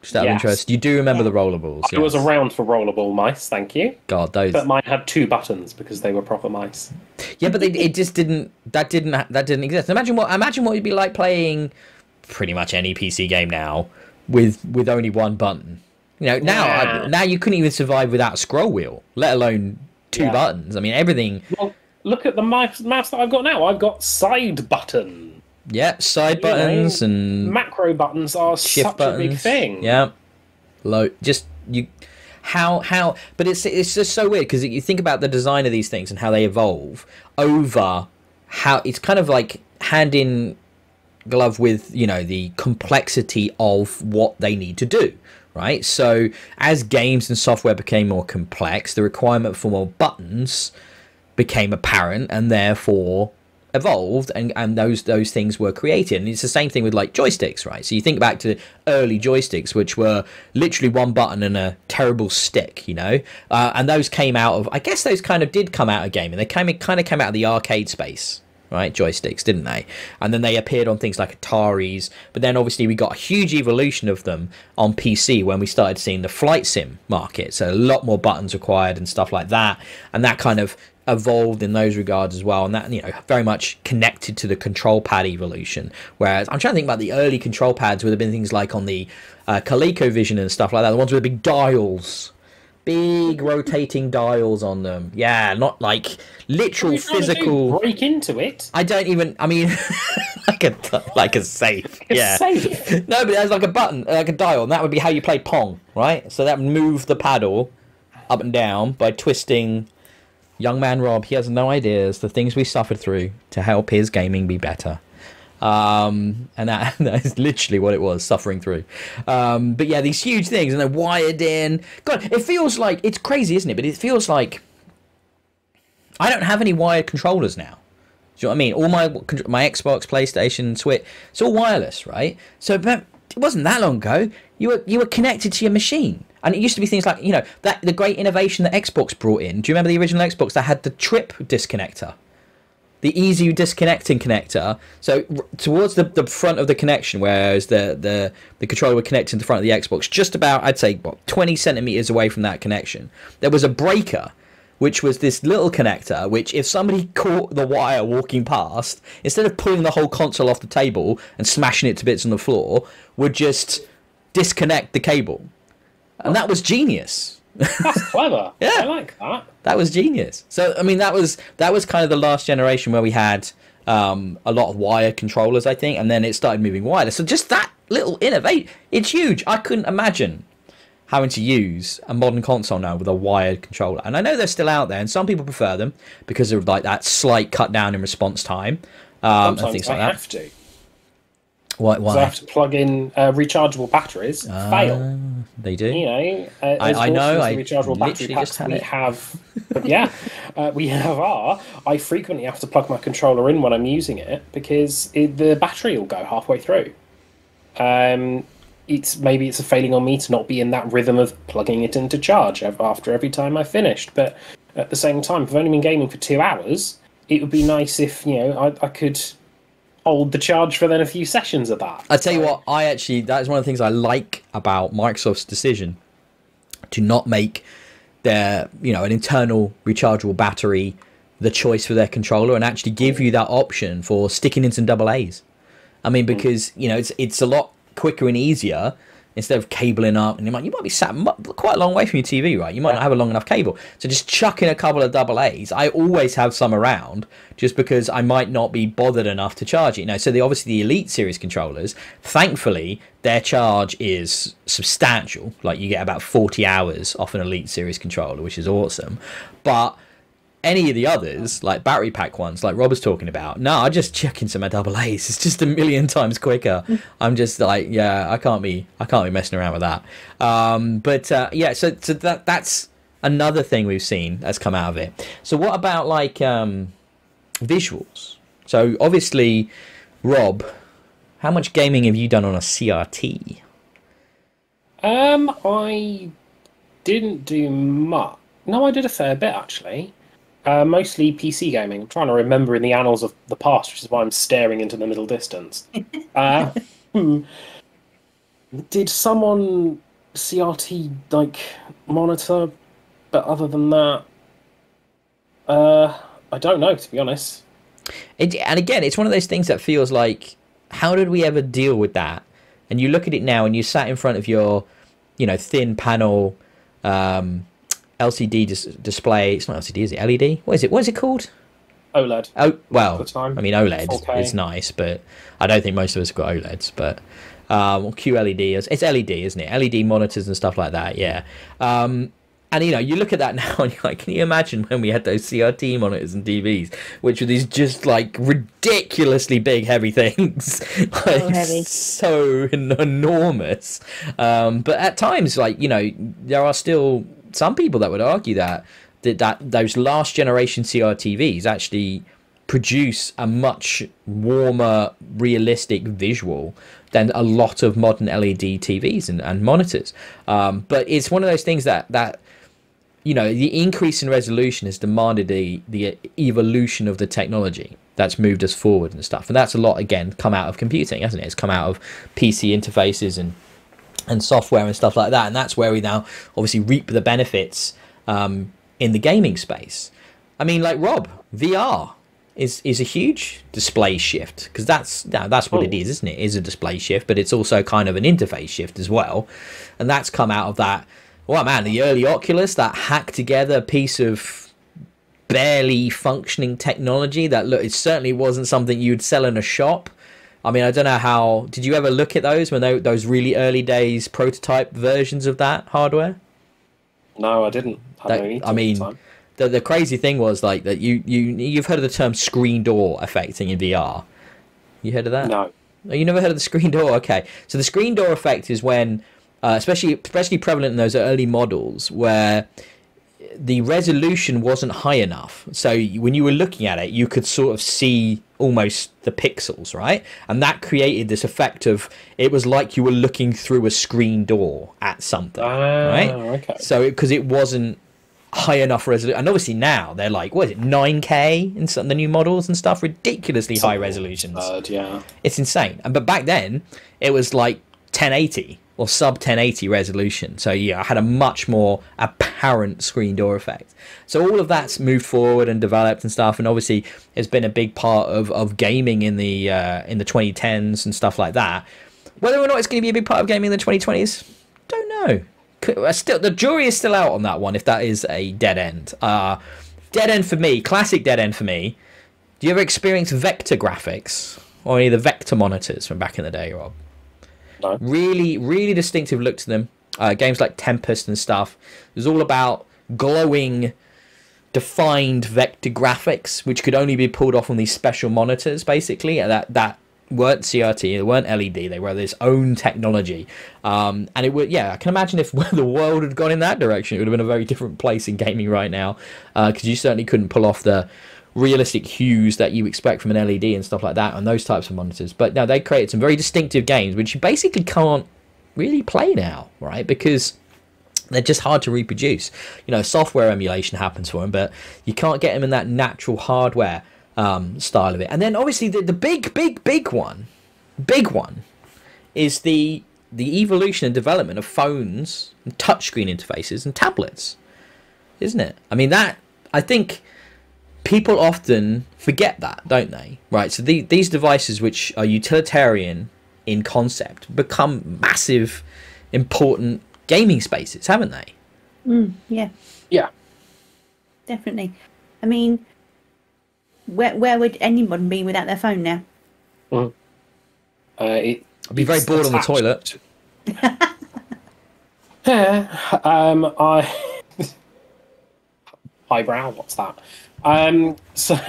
Speaker 1: Just out of interest, you do remember the rollerballs?
Speaker 2: I was around for rollerball mice, thank you.
Speaker 1: God, those.
Speaker 2: But mine had 2 buttons because they were proper mice.
Speaker 1: Yeah, but it just didn't. That didn't exist. Imagine what it'd be like playing pretty much any PC game now with only one button. You know, now you couldn't even survive without a scroll wheel, let alone 2 buttons. I mean, everything.
Speaker 2: Well, look at the mouse that I've got now. I've got side button.
Speaker 1: Yeah, side buttons and
Speaker 2: macro buttons are
Speaker 1: shift
Speaker 2: such
Speaker 1: buttons.
Speaker 2: a big thing.
Speaker 1: Yeah, but it's just so weird because you think about the design of these things and how they evolve over how it's kind of like hand in glove with the complexity of what they need to do, right? So as games and software became more complex, the requirement for more buttons became apparent, and therefore evolved, and those things were created. And it's the same thing with like joysticks, right? So you think back to early joysticks, which were literally one button and a terrible stick, and those came out of, I guess those kind of did come out of gaming. They kind of came out of the arcade space, right? Joysticks, didn't they? And then they appeared on things like Ataris, but then obviously we got a huge evolution of them on PC when we started seeing the flight sim market, so a lot more buttons required and stuff like that, and that kind of evolved in those regards as well, and that very much connected to the control pad evolution. Whereas I'm trying to think about the early control pads would have been things like on the ColecoVision and stuff like that, the ones with the big dials, big rotating dials on them. Yeah, not like literal physical.
Speaker 2: Break into it.
Speaker 1: I mean, like a safe.
Speaker 2: A safe.
Speaker 1: No, but there's like a button, like a dial, and that would be how you play Pong, right? So that would move the paddle up and down by twisting. Young man Rob, he has no ideas the things we suffered through to help his gaming be better. And that is literally what it was, suffering through. But yeah, these huge things, and they're wired in. God, it feels like, it's crazy, isn't it? But it feels like I don't have any wired controllers now. Do you know what I mean? All my Xbox, PlayStation, Switch, it's all wireless, right? So but it wasn't that long ago. You were connected to your machine. And it used to be things like, that the great innovation that Xbox brought in. Do you remember the original Xbox that had the trip disconnector? The easy disconnecting connector. So towards the front of the connection, whereas the controller would connect to the front of the Xbox, just about, I'd say, 20 centimeters away from that connection, there was a breaker, which was this little connector, which if somebody caught the wire walking past, instead of pulling the whole console off the table and smashing it to bits on the floor, would just disconnect the cable. And that was genius.
Speaker 2: That's clever.
Speaker 1: Yeah,
Speaker 2: I like that.
Speaker 1: That was genius. So I mean, that was kind of the last generation where we had a lot of wired controllers, I think, and then it started moving wireless. So just that little innovate, it's huge. I couldn't imagine having to use a modern console now with a wired controller. And I know they're still out there, and some people prefer them because of like that slight cut down in response time and things like that.
Speaker 2: Have to.
Speaker 1: Why?
Speaker 2: So I have to plug in rechargeable batteries. Fail.
Speaker 1: They do.
Speaker 2: I know.
Speaker 1: I
Speaker 2: rechargeable battery packs we have. We have I frequently have to plug my controller in when I'm using it because the battery will go halfway through. maybe it's a failing on me to not be in that rhythm of plugging it into charge after every time I finished. But at the same time, if I've only been gaming for 2 hours, it would be nice if I could hold the charge for then a few sessions of that.
Speaker 1: I tell you what, that's one of the things I like about Microsoft's decision to not make their an internal rechargeable battery the choice for their controller, and actually give you that option for sticking in some double A's. I mean, because it's a lot quicker and easier instead of cabling up, and you might be sat quite a long way from your TV, right? You might not have a long enough cable, so just chuck in a couple of double A's. I always have some around, just because I might not be bothered enough to charge it. So obviously the Elite Series controllers, thankfully, their charge is substantial. Like, you get about 40 hours off an Elite Series controller, which is awesome. But any of the others, like battery pack ones, like Rob was talking about, no, I just chuck in some double A's. It's just a million times quicker. I'm just like, yeah, I can't be messing around with that. So that's another thing we've seen that's come out of it. So what about like visuals? So obviously, Rob, how much gaming have you done on a CRT?
Speaker 2: I didn't do much. No, I did a fair bit actually. Mostly PC gaming. I'm trying to remember in the annals of the past, which is why I'm staring into the middle distance. Did someone CRT like monitor? But other than that, I don't know, to be honest.
Speaker 1: And again, it's one of those things that feels like, how did we ever deal with that? And you look at it now, and you sat in front of your, thin panel. LCD display. It's not LCD, is it? LED? What is it? What is it called?
Speaker 2: OLED.
Speaker 1: Oh, well, I mean, OLED
Speaker 2: 4K.
Speaker 1: is nice, but I don't think most of us have got OLEDs. But QLED, it's LED, isn't it? LED monitors and stuff like that. Yeah. And you look at that now, and you're like, can you imagine when we had those CRT monitors and TVs, which were these just like ridiculously big, heavy things, so enormous. But at times, there are still some people that would argue that those last generation CRTVs actually produce a much warmer, realistic visual than a lot of modern LED TVs and monitors. But it's one of those things that the increase in resolution has demanded the evolution of the technology that's moved us forward and stuff. And that's a lot, again, come out of computing, hasn't it? It's come out of PC interfaces and software and stuff like that, and that's where we now obviously reap the benefits in the gaming space. I mean, like Rob, VR is a huge display shift, because that's what it is, isn't it? It is a display shift, but it's also kind of an interface shift as well, and that's come out of that. Well, man, the early Oculus, that hacked together piece of barely functioning technology that, look, it certainly wasn't something you'd sell in a shop. I mean, I don't know how... Did you ever look at those, when those really early days prototype versions of that hardware?
Speaker 2: No, I didn't.
Speaker 1: The crazy thing was like that you've heard of the term screen door affecting in VR. You heard of that?
Speaker 2: No.
Speaker 1: Oh, you never heard of the screen door? Okay. So the screen door effect is when, especially prevalent in those early models, where the resolution wasn't high enough. So when you were looking at it, you could sort of see almost the pixels, right? And that created this effect of, it was like you were looking through a screen door at something, right?
Speaker 2: Okay.
Speaker 1: So because it wasn't high enough resolution, and obviously now they're like, what is it, 9K in some of the new models and stuff, ridiculously high resolutions.
Speaker 2: Yeah,
Speaker 1: it's insane. But back then it was like 1080 or sub 1080 resolution, so yeah, I had a much more apparent screen door effect. So all of that's moved forward and developed and stuff, and obviously has been a big part of gaming in the 2010s and stuff like that. Whether or not it's going to be a big part of gaming in the 2020s, don't know. Still, the jury is still out on that one, if that is a dead end. Dead end for me, classic dead end for me. Do you ever experience vector graphics or any of the vector monitors from back in the day, Rob?
Speaker 2: No.
Speaker 1: Really, really distinctive look to them. Games like Tempest and stuff. It was all about glowing, defined vector graphics, which could only be pulled off on these special monitors, basically. That weren't CRT, they weren't LED, they were this own technology. And it would, yeah, I can imagine if the world had gone in that direction, it would have been a very different place in gaming right now, because you certainly couldn't pull off the realistic hues that you expect from an LED and stuff like that on those types of monitors. But no, they created some very distinctive games which you basically can't really play now, right? Because they're just hard to reproduce. Software emulation happens for them, but you can't get them in that natural hardware style of it. And then obviously the big one is the evolution and development of phones and touchscreen interfaces and tablets, isn't it? I mean, that, I think people often forget that, don't they? Right, so these devices, which are utilitarian in concept, become massive, important gaming spaces, haven't they?
Speaker 3: Yeah, definitely. I mean, where would anyone be without their phone now?
Speaker 1: I'd be very bored on the toilet.
Speaker 2: Highbrow, what's that? So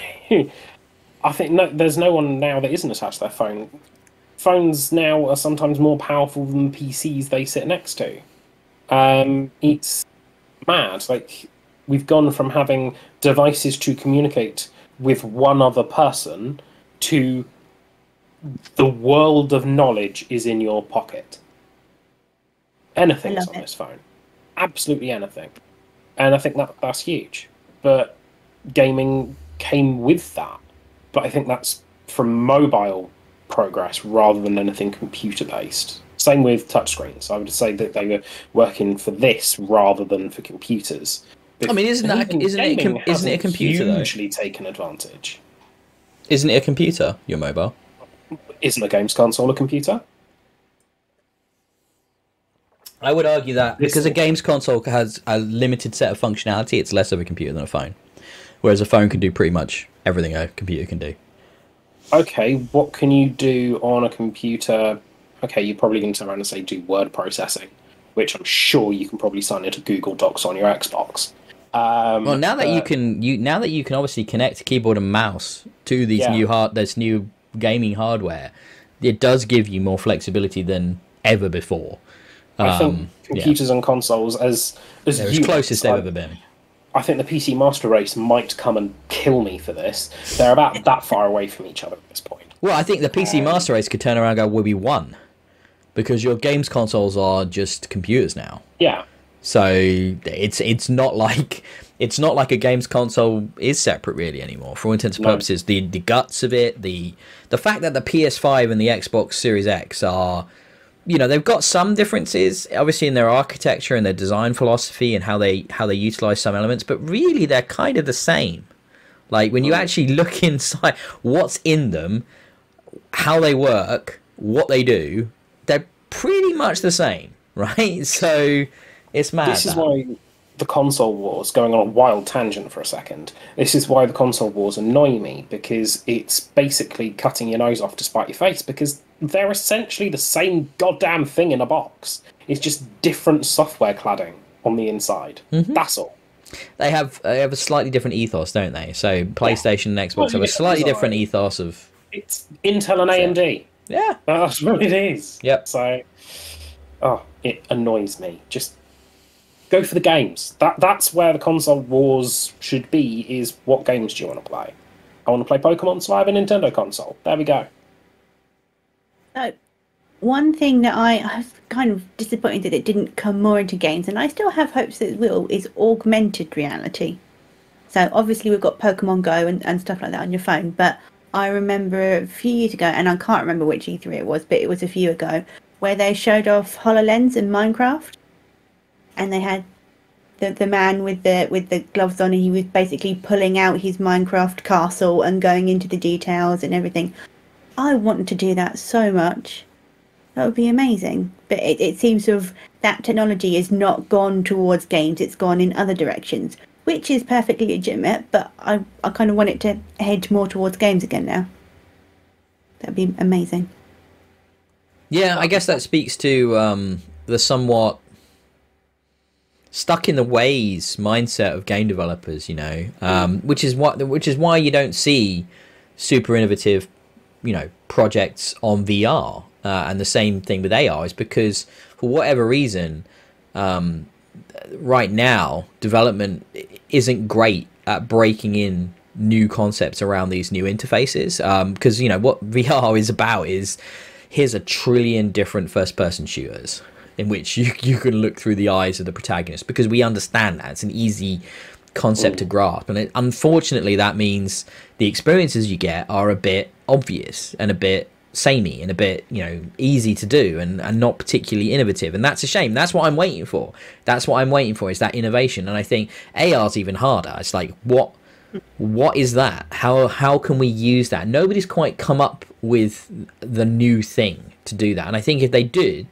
Speaker 2: I think there's no one now that isn't attached to their phone. Phones now are sometimes more powerful than PCs they sit next to. It's mad. Like, we've gone from having devices to communicate with one other person to the world of knowledge is in your pocket. Anything's on this phone. Absolutely anything. And I think that's huge. But gaming came with that. But I think that's from mobile progress rather than anything computer-based. Same with touchscreens. I would say that they were working for this rather than for computers. But
Speaker 1: I mean, isn't it a computer though?
Speaker 2: Hugely taken advantage.
Speaker 1: Isn't it a computer, your mobile?
Speaker 2: Isn't a games console a computer?
Speaker 1: I would argue that because a games console has a limited set of functionality, it's less of a computer than a phone. Whereas a phone can do pretty much everything a computer can do.
Speaker 2: Okay, what can you do on a computer? Okay, you're probably going to turn around and say do word processing, which I'm sure you can probably sign into Google Docs on your Xbox.
Speaker 1: Well, now that you can obviously connect a keyboard and mouse to these new gaming hardware, it does give you more flexibility than ever before.
Speaker 2: I think computers and consoles as
Speaker 1: closest they've ever been.
Speaker 2: I think the PC Master Race might come and kill me for this. They're about that far away from each other at this point.
Speaker 1: Well, I think the PC Master Race could turn around and go, "We'll be one," because your games consoles are just computers now.
Speaker 2: Yeah.
Speaker 1: So it's not like a games console is separate really anymore. For all intents and purposes, the guts of it, the fact that the PS5 and the Xbox Series X are, they've got some differences, obviously, in their architecture and their design philosophy and how they utilize some elements, but really they're kind of the same. Like, when you actually look inside what's in them, how they work, what they do, they're pretty much the same, right? So it's mad.
Speaker 2: This is why the console wars, going on a wild tangent for a second, this is why the console wars annoy me, because it's basically cutting your nose off to spite your face, because they're essentially the same goddamn thing in a box. It's just different software cladding on the inside. That's all.
Speaker 1: They have a slightly different ethos, don't they? So PlayStation and Xbox have a slightly different ethos of...
Speaker 2: It's Intel and AMD.
Speaker 1: Yeah.
Speaker 2: That's what it is.
Speaker 1: Yep.
Speaker 2: So, it annoys me. Just go for the games. That's where the console wars should be, is what games do you want to play? I want to play Pokemon, so I have a Nintendo console. There we go.
Speaker 3: One thing that I was kind of disappointed that it didn't come more into games, and I still have hopes that it will, is augmented reality. So obviously we've got Pokemon Go and stuff like that on your phone, but I remember a few years ago, and I can't remember which E3 it was, but it was a few ago, where they showed off HoloLens in Minecraft, and they had the man with the gloves on, and he was basically pulling out his Minecraft castle and going into the details and everything. I want to do that so much. That would be amazing. But it seems that technology has not gone towards games. It's gone in other directions, which is perfectly legitimate. But I kind of want it to head more towards games again now. That'd be amazing.
Speaker 1: Yeah, I guess that speaks to the somewhat stuck in the ways mindset of game developers, which is why you don't see super innovative, projects on VR. And the same thing with AR is because, for whatever reason, right now, development isn't great at breaking in new concepts around these new interfaces. Because, what VR is about is, here's a trillion different first-person shooters, in which you can look through the eyes of the protagonist, because we understand that it's an easy concept to grasp, and unfortunately that means the experiences you get are a bit obvious and a bit samey and a bit, you know, easy to do and not particularly innovative, and that's a shame. That's what I'm waiting for. Is that innovation. And I think AR's even harder. It's like, what is that? How can we use that? Nobody's quite come up with the new thing to do that, and I think if they did,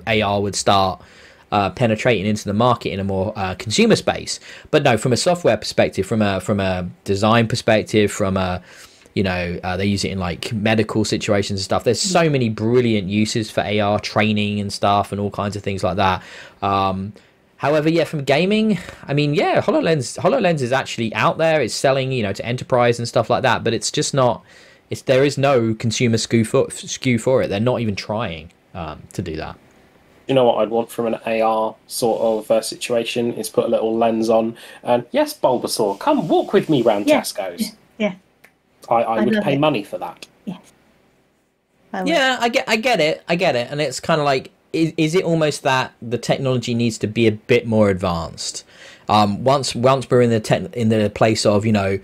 Speaker 1: AR would start penetrating into the market in a more consumer space. But no, from a software perspective, from a design perspective, from a, you know, they use it in like medical situations and stuff. There's so many brilliant uses for AR training and stuff and all kinds of things like that. However, yeah, from gaming, I mean, yeah, HoloLens is actually out there. It's selling, you know, to enterprise and stuff like that, but it's just not, there is no consumer SKU for it. They're not even trying to do that.
Speaker 2: You know what I'd want from an AR sort of situation is put a little lens on and, yes, Bulbasaur, come walk with me round Tesco's.
Speaker 3: Yeah.
Speaker 2: I would pay money for that.
Speaker 3: Yes.
Speaker 1: Yeah, I get it, and it's kind of like, is it almost that the technology needs to be a bit more advanced? Once we're in the place of, you know,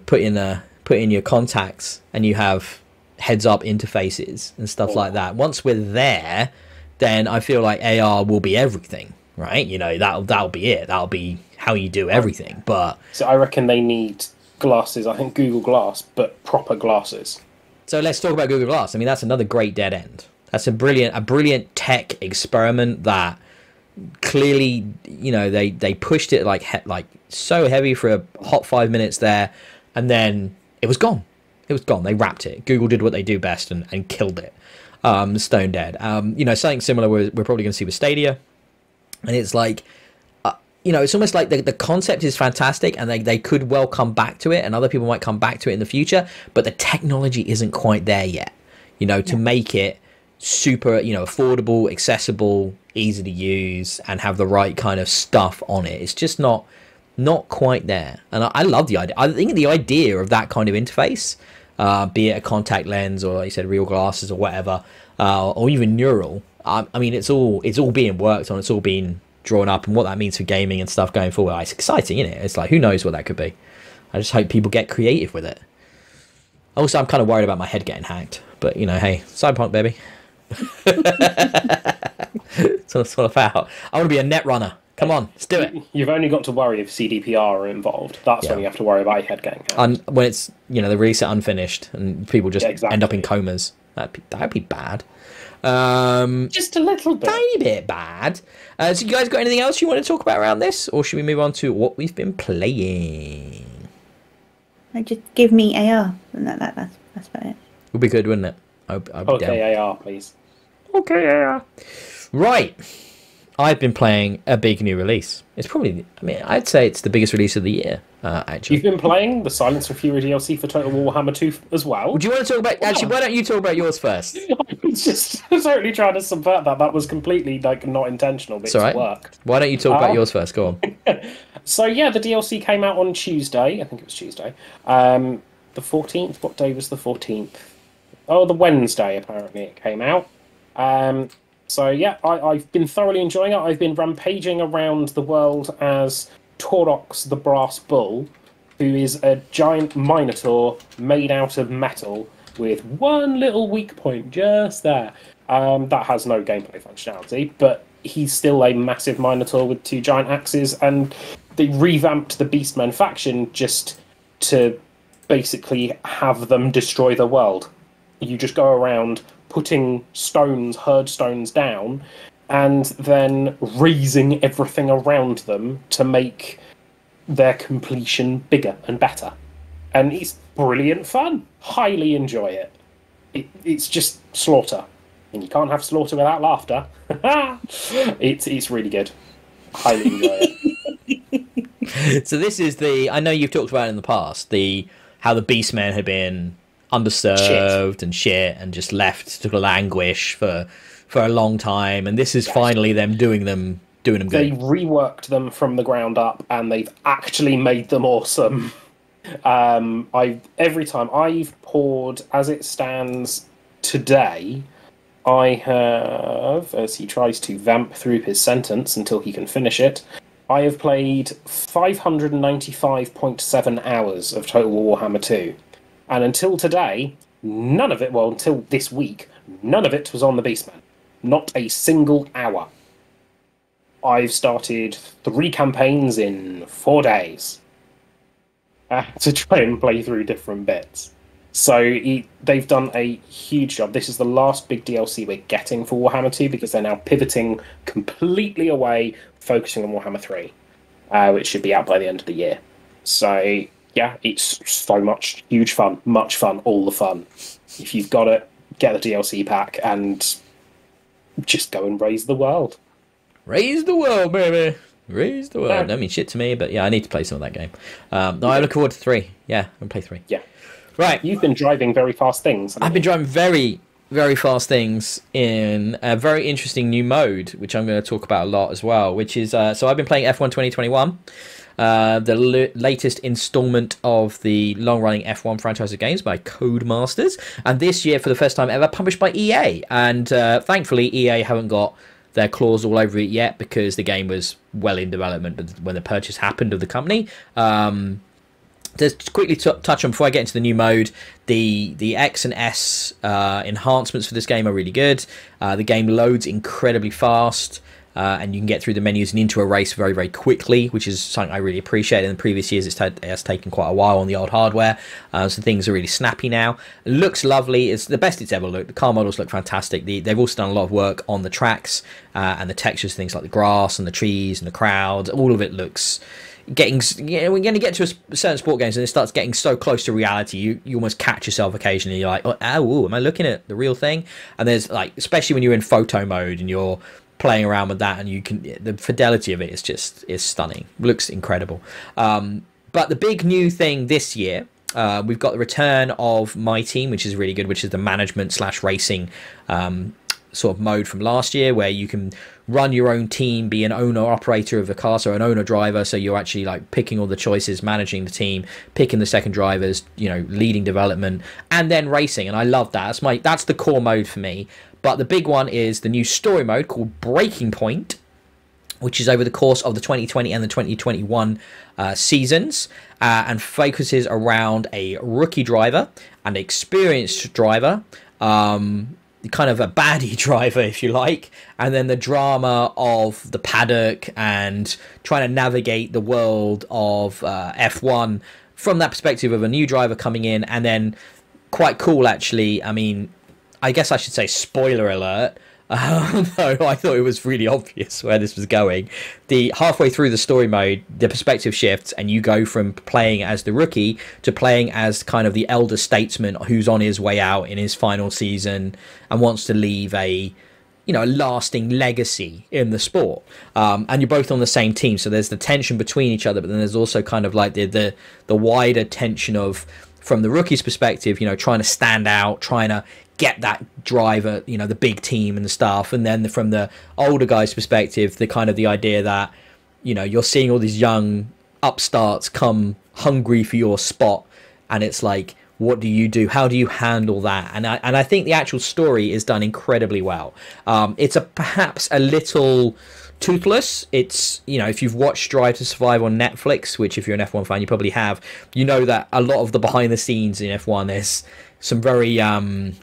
Speaker 1: put in your contacts and you have heads-up interfaces and stuff like that. Once we're there, then I feel like AR will be everything, right? You know, that'll be it. That'll be how you do everything. But
Speaker 2: so I reckon they need glasses. I think Google Glass, but proper glasses.
Speaker 1: So let's talk about Google Glass. I mean, that's another great dead end. That's a brilliant tech experiment that clearly, you know, they pushed it like so heavy for a hot 5 minutes there, and then it was gone. They wrapped it. Google did what they do best and killed it. Stone dead. You know, something similar we're probably going to see with Stadia, and it's like, you know, it's almost like the concept is fantastic, and they could well come back to it, and other people might come back to it in the future, but the technology isn't quite there yet, you know, to make it super, you know, affordable, accessible, easy to use, and have the right kind of stuff on it. It's just not quite there. And I love the idea. I think the idea of that kind of interface, be it a contact lens or, like you said, real glasses or whatever, or even neural, I mean, it's all being worked on. It's all being drawn up, and what that means for gaming and stuff going forward, it's exciting, isn't it? It's like, who knows what that could be. I just hope people get creative with it. Also, I'm kind of worried about my head getting hacked, but, you know, hey, Cyberpunk, baby. That's what it's all about. I want to be a net runner. Come on, let's do it.
Speaker 2: You've only got to worry if CDPR are involved. That's when you have to worry about your head getting hacked.
Speaker 1: When it's, you know, the release it unfinished and people just end up in comas. That'd be bad.
Speaker 2: Just a little bit.
Speaker 1: Tiny bit bad. So you guys got anything else you want to talk about around this? Or should we move on to what we've been playing?
Speaker 3: Just give me AR. And that's about it.
Speaker 1: Would be good, wouldn't it? I'd be
Speaker 2: okay,
Speaker 1: down.
Speaker 2: AR, please.
Speaker 1: Okay, AR. Right. I've been playing a big new release. It's probably, I mean, I'd say it's the biggest release of the year, actually.
Speaker 2: You've been playing the Silence and Fury DLC for Total Warhammer 2 as well.
Speaker 1: Would you want to talk about, actually, why don't you talk about yours first?
Speaker 2: I was just totally trying to subvert that. That was completely, like, not intentional, but it worked.
Speaker 1: Why don't you talk about yours first? Go on.
Speaker 2: So, yeah, the DLC came out on Tuesday. I think it was Tuesday. The 14th. What day was the 14th? Oh, the Wednesday, apparently, it came out. So, yeah, I've been thoroughly enjoying it. I've been rampaging around the world as Taurox the Brass Bull, who is a giant Minotaur made out of metal with one little weak point just there. That has no gameplay functionality, but he's still a massive Minotaur with two giant axes, and they revamped the Beastmen faction just to basically have them destroy the world. You just go around putting herd stones down, and then raising everything around them to make their completion bigger and better. And it's brilliant fun. Highly enjoy it. It's just slaughter. And you can't have slaughter without laughter. It's really good. Highly enjoy it.
Speaker 1: So this is I know you've talked about it in the past, how the Beastmen had been underserved and shit and just left to languish for a long time, and this is finally them doing them good.
Speaker 2: They reworked them from the ground up, and they've actually made them awesome. Every time I've poured, as it stands today, I have, as he tries to vamp through his sentence until he can finish it, I have played 595.7 hours of Total War Warhammer 2. And until today, none of it, well, until this week, none of it was on the Beastman. Not a single hour. I've started 3 campaigns in 4 days to try and play through different bits. So they've done a huge job. This is the last big DLC we're getting for Warhammer 2 because they're now pivoting completely away, focusing on Warhammer 3, which should be out by the end of the year. So, yeah, it's so much huge fun, much fun, all the fun. If you've got it, get the DLC pack and just go and raise the world.
Speaker 1: Raise the world, baby. Raise the world. Don't mean shit to me, but yeah, I need to play some of that game. No, I look forward to 3. Yeah, I'm going to play 3.
Speaker 2: Yeah.
Speaker 1: Right.
Speaker 2: You've been driving very fast things.
Speaker 1: I've been driving very, very fast things in a very interesting new mode, which I'm going to talk about a lot as well, which is, so I've been playing F1 2021, the latest installment of the long-running F1 franchise of games by Codemasters, and this year, for the first time ever, published by EA. And thankfully, EA haven't got their claws all over it yet because the game was well in development when the purchase happened of the company. Just quickly touch on, before I get into the new mode, the X and S enhancements for this game are really good. The game loads incredibly fast, and you can get through the menus and into a race very, very quickly, which is something I really appreciate. In the previous years, it has taken quite a while on the old hardware, so things are really snappy now. It looks lovely. It's the best it's ever looked. The car models look fantastic. They've also done a lot of work on the tracks and the textures, things like the grass and the trees and the crowds. All of it looks... we're going to get to a certain sport games and it starts getting so close to reality, you almost catch yourself occasionally. You're like, oh, am I looking at the real thing? And there's like, especially when you're in photo mode and you're playing around with that, and you can, the fidelity of it is stunning. Looks incredible. But the big new thing this year, we've got the return of My Team, which is really good, which is the management / racing sort of mode from last year, where you can run your own team, be an owner operator of a car, so an owner driver, so you're actually like picking all the choices, managing the team, picking the second drivers, leading development, and then racing. And I love that. That's the core mode for me. But the big one is the new story mode called Breaking Point, which is over the course of the 2020 and the 2021 seasons, and focuses around a rookie driver, an experienced driver, kind of a baddie driver, if you like, and then the drama of the paddock and trying to navigate the world of F1 from that perspective of a new driver coming in. And then quite cool, actually. I mean, I guess I should say spoiler alert, though I thought it was really obvious where this was going. The halfway through the story mode, the perspective shifts and you go from playing as the rookie to playing as kind of the elder statesman who's on his way out in his final season and wants to leave a lasting legacy in the sport. And you're both on the same team, so there's the tension between each other, but then there's also kind of like the wider tension of, from the rookie's perspective, trying to stand out, trying to get that driver, the big team and the stuff. And then from the older guy's perspective, the kind of the idea that, you're seeing all these young upstarts come hungry for your spot. And it's like, what do you do? How do you handle that? And I think the actual story is done incredibly well. It's perhaps a little toothless. It's, if you've watched Drive to Survive on Netflix, which if you're an F1 fan, you probably have, that a lot of the behind the scenes in F1, there's some very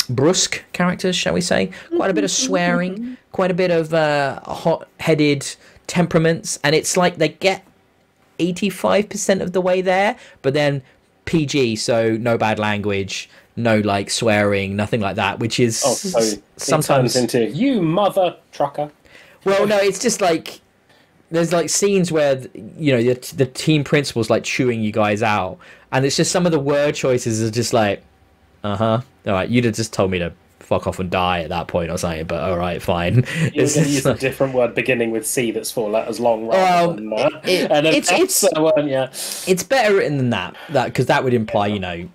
Speaker 1: brusque characters, shall we say, quite a bit of swearing, quite a bit of hot-headed temperaments, and it's like they get 85% of the way there, but then PG, so no bad language, no like swearing, nothing like that, which is
Speaker 2: so
Speaker 1: sometimes
Speaker 2: it turns into you mother trucker.
Speaker 1: Well, no, it's just like there's like scenes where the team principal's like chewing you guys out, and it's just some of the word choices are just like, all right, you'd have just told me to fuck off and die at that point or something, but all right, fine.
Speaker 2: You're going to use a different word beginning with C that's 4 letters long rather than
Speaker 1: it's better written than that because that would imply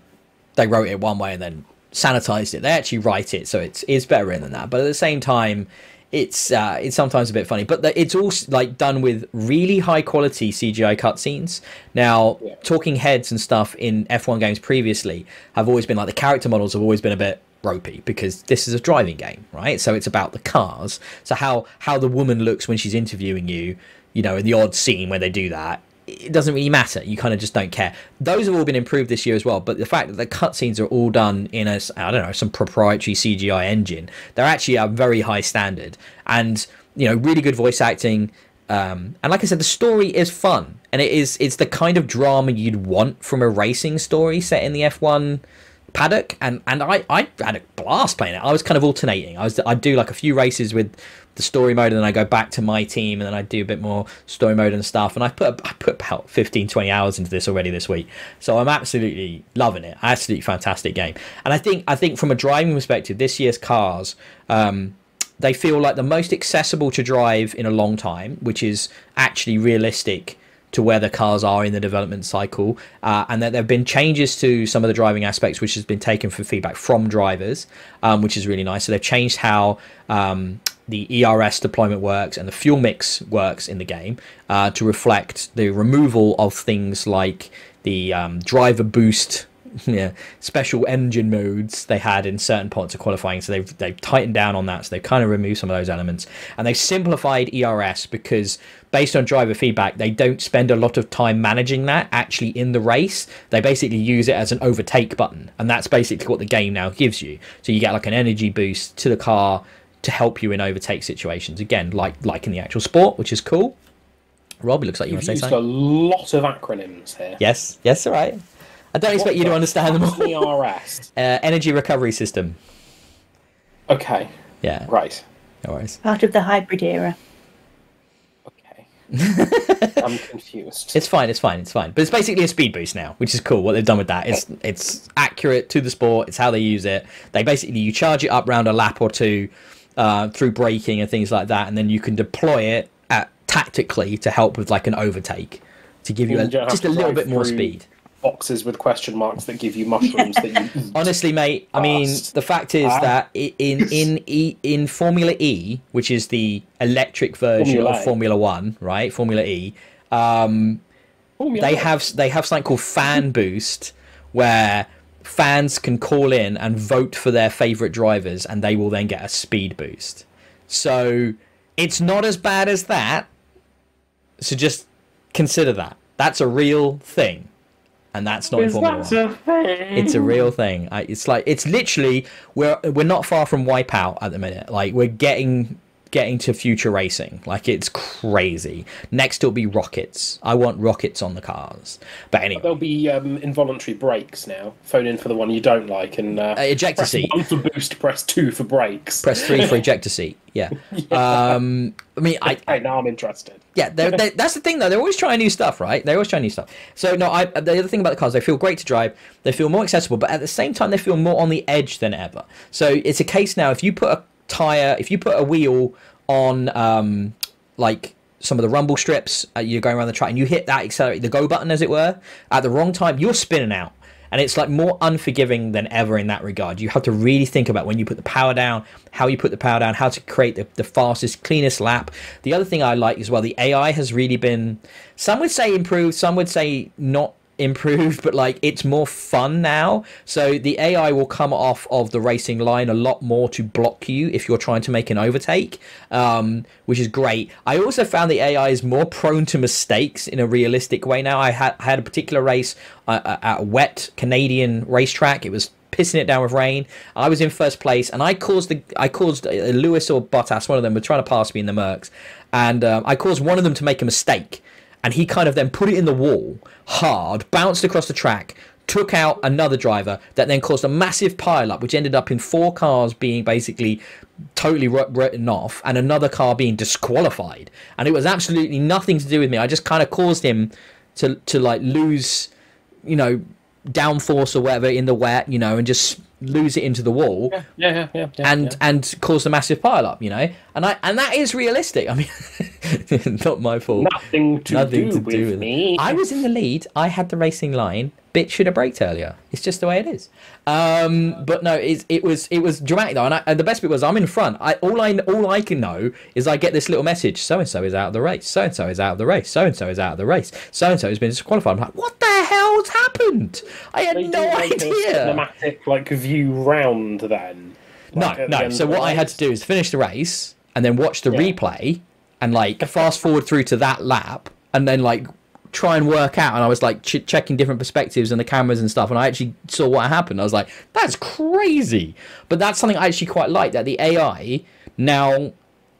Speaker 1: they wrote it one way and then sanitized it. They actually write it, so it's better written than that, but at the same time it's sometimes a bit funny, but it's also like done with really high quality CGI cutscenes. Now, talking heads and stuff in F1 games previously have always been like the character models have always been a bit ropey because this is a driving game, right? So it's about the cars. So how the woman looks when she's interviewing you, you know, in the odd scene where they do that, it doesn't really matter. You kind of just don't care. Those have all been improved this year as well, but the fact that the cutscenes are all done in a, I don't know, some proprietary CGI engine, they're actually a very high standard, and you know, really good voice acting. And like I said, the story is fun, and it's the kind of drama you'd want from a racing story set in the F1 paddock, and I had a blast playing it. I was kind of alternating. I'd do like a few races with the story mode, and then I go back to my team, and then I do a bit more story mode and stuff, and I put about 15-20 hours into this already this week, so I'm absolutely loving it. Absolutely fantastic game. And I think from a driving perspective, this year's cars, they feel like the most accessible to drive in a long time, which is actually realistic to where the cars are in the development cycle, and that there have been changes to some of the driving aspects, which has been taken from feedback from drivers, which is really nice. So they've changed how the ERS deployment works and the fuel mix works in the game to reflect the removal of things like the driver boost, special engine modes they had in certain parts of qualifying. So they've tightened down on that, so they've kind of removed some of those elements, and they've simplified ERS because based on driver feedback they don't spend a lot of time managing that actually in the race. They basically use it as an overtake button, and that's basically what the game now gives you. So you get like an energy boost to the car to help you in overtake situations, again like in the actual sport, which is cool. Rob, it looks like you want to say something.
Speaker 2: You've used a lot of acronyms here.
Speaker 1: Yes, all right. I don't expect you to understand them all.
Speaker 2: ERS?
Speaker 1: Energy recovery system.
Speaker 2: Okay.
Speaker 1: Yeah.
Speaker 2: Right.
Speaker 1: No worries.
Speaker 3: Part of the hybrid era.
Speaker 2: Okay. I'm confused.
Speaker 1: It's fine. But it's basically a speed boost now, which is cool. What they've done with that, it's accurate to the sport. It's how they use it. They basically, you charge it up around a lap or two through braking and things like that, and then you can deploy it tactically to help with like an overtake to give you just a little bit more speed.
Speaker 2: Boxes with question marks that give you mushrooms that you eat.
Speaker 1: Honestly, mate, I mean, the fact is that in Formula E, which is the electric version of Formula One, right? Formula E, they have something called Fan Boost, where fans can call in and vote for their favourite drivers, and they will then get a speed boost. So it's not as bad as that. So just consider that. That's a real thing. And that's not in Formula One. It's a real thing. It's literally we're not far from Wipeout at the minute. Like we're getting to future racing. Like it's crazy. Next it'll be rockets. I want rockets on the cars. But anyway,
Speaker 2: there'll be involuntary brakes now. Phone in for the one you don't like and
Speaker 1: ejector seat.
Speaker 2: Press 1 for boost. Press 2 for brakes.
Speaker 1: Press 3 for ejector seat. Yeah. I mean,
Speaker 2: okay, now I'm interested.
Speaker 1: Yeah, that's the thing though. They're always trying new stuff, right? They're always trying new stuff. So no, the other thing about the cars, they feel great to drive. They feel more accessible, but at the same time, they feel more on the edge than ever. So it's a case now. If you put a wheel on like some of the rumble strips, you're going around the track, and you hit that accelerate, the go button as it were, at the wrong time, you're spinning out. And it's like more unforgiving than ever in that regard. You have to really think about when you put the power down, how you put the power down, how to create the fastest, cleanest lap. The other thing I like as well, the AI has really been, some would say improved, some would say not improved, but like it's more fun now. So the AI will come off of the racing line a lot more to block you if you're trying to make an overtake, which is great. I also found the AI is more prone to mistakes in a realistic way now. I had a particular race at a wet Canadian racetrack. It was pissing it down with rain. I was in first place, and I caused Lewis or Bottas, one of them, were trying to pass me in the Mercs, and I caused one of them to make a mistake. And he kind of then put it in the wall hard, bounced across the track, took out another driver that then caused a massive pile-up, which ended up in 4 cars being basically totally written off and another car being disqualified. And it was absolutely nothing to do with me. I just kind of caused him to like lose, downforce or whatever in the wet, and just lose it into the wall. And cause a massive pile up, and that is realistic. I mean, not my fault.
Speaker 2: Nothing to do with me.
Speaker 1: I was in the lead. I had the racing line, bit should have braked earlier. It's just the way it is. But no, it was dramatic though, and the best bit was I'm in front. All I can know is I get this little message: so and so is out of the race. So and so is out of the race. So and so is out of the race. So and so has been disqualified. I'm like, what the hell's happened? I had no idea.
Speaker 2: Cinematic view round then.
Speaker 1: No. So what I had to do is finish the race and then watch the replay and fast forward through to that lap and then try and work out, and I was checking different perspectives and the cameras and stuff, and I actually saw what happened. I was like, that's crazy. But that's something I actually quite like, that the AI now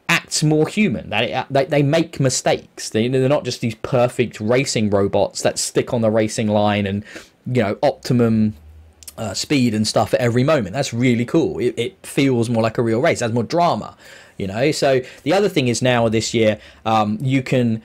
Speaker 1: acts more human, that they make mistakes. They're not just these perfect racing robots that stick on the racing line and optimum speed and stuff at every moment. That's really cool. It feels more like a real race. It has more drama, so the other thing is now this year you can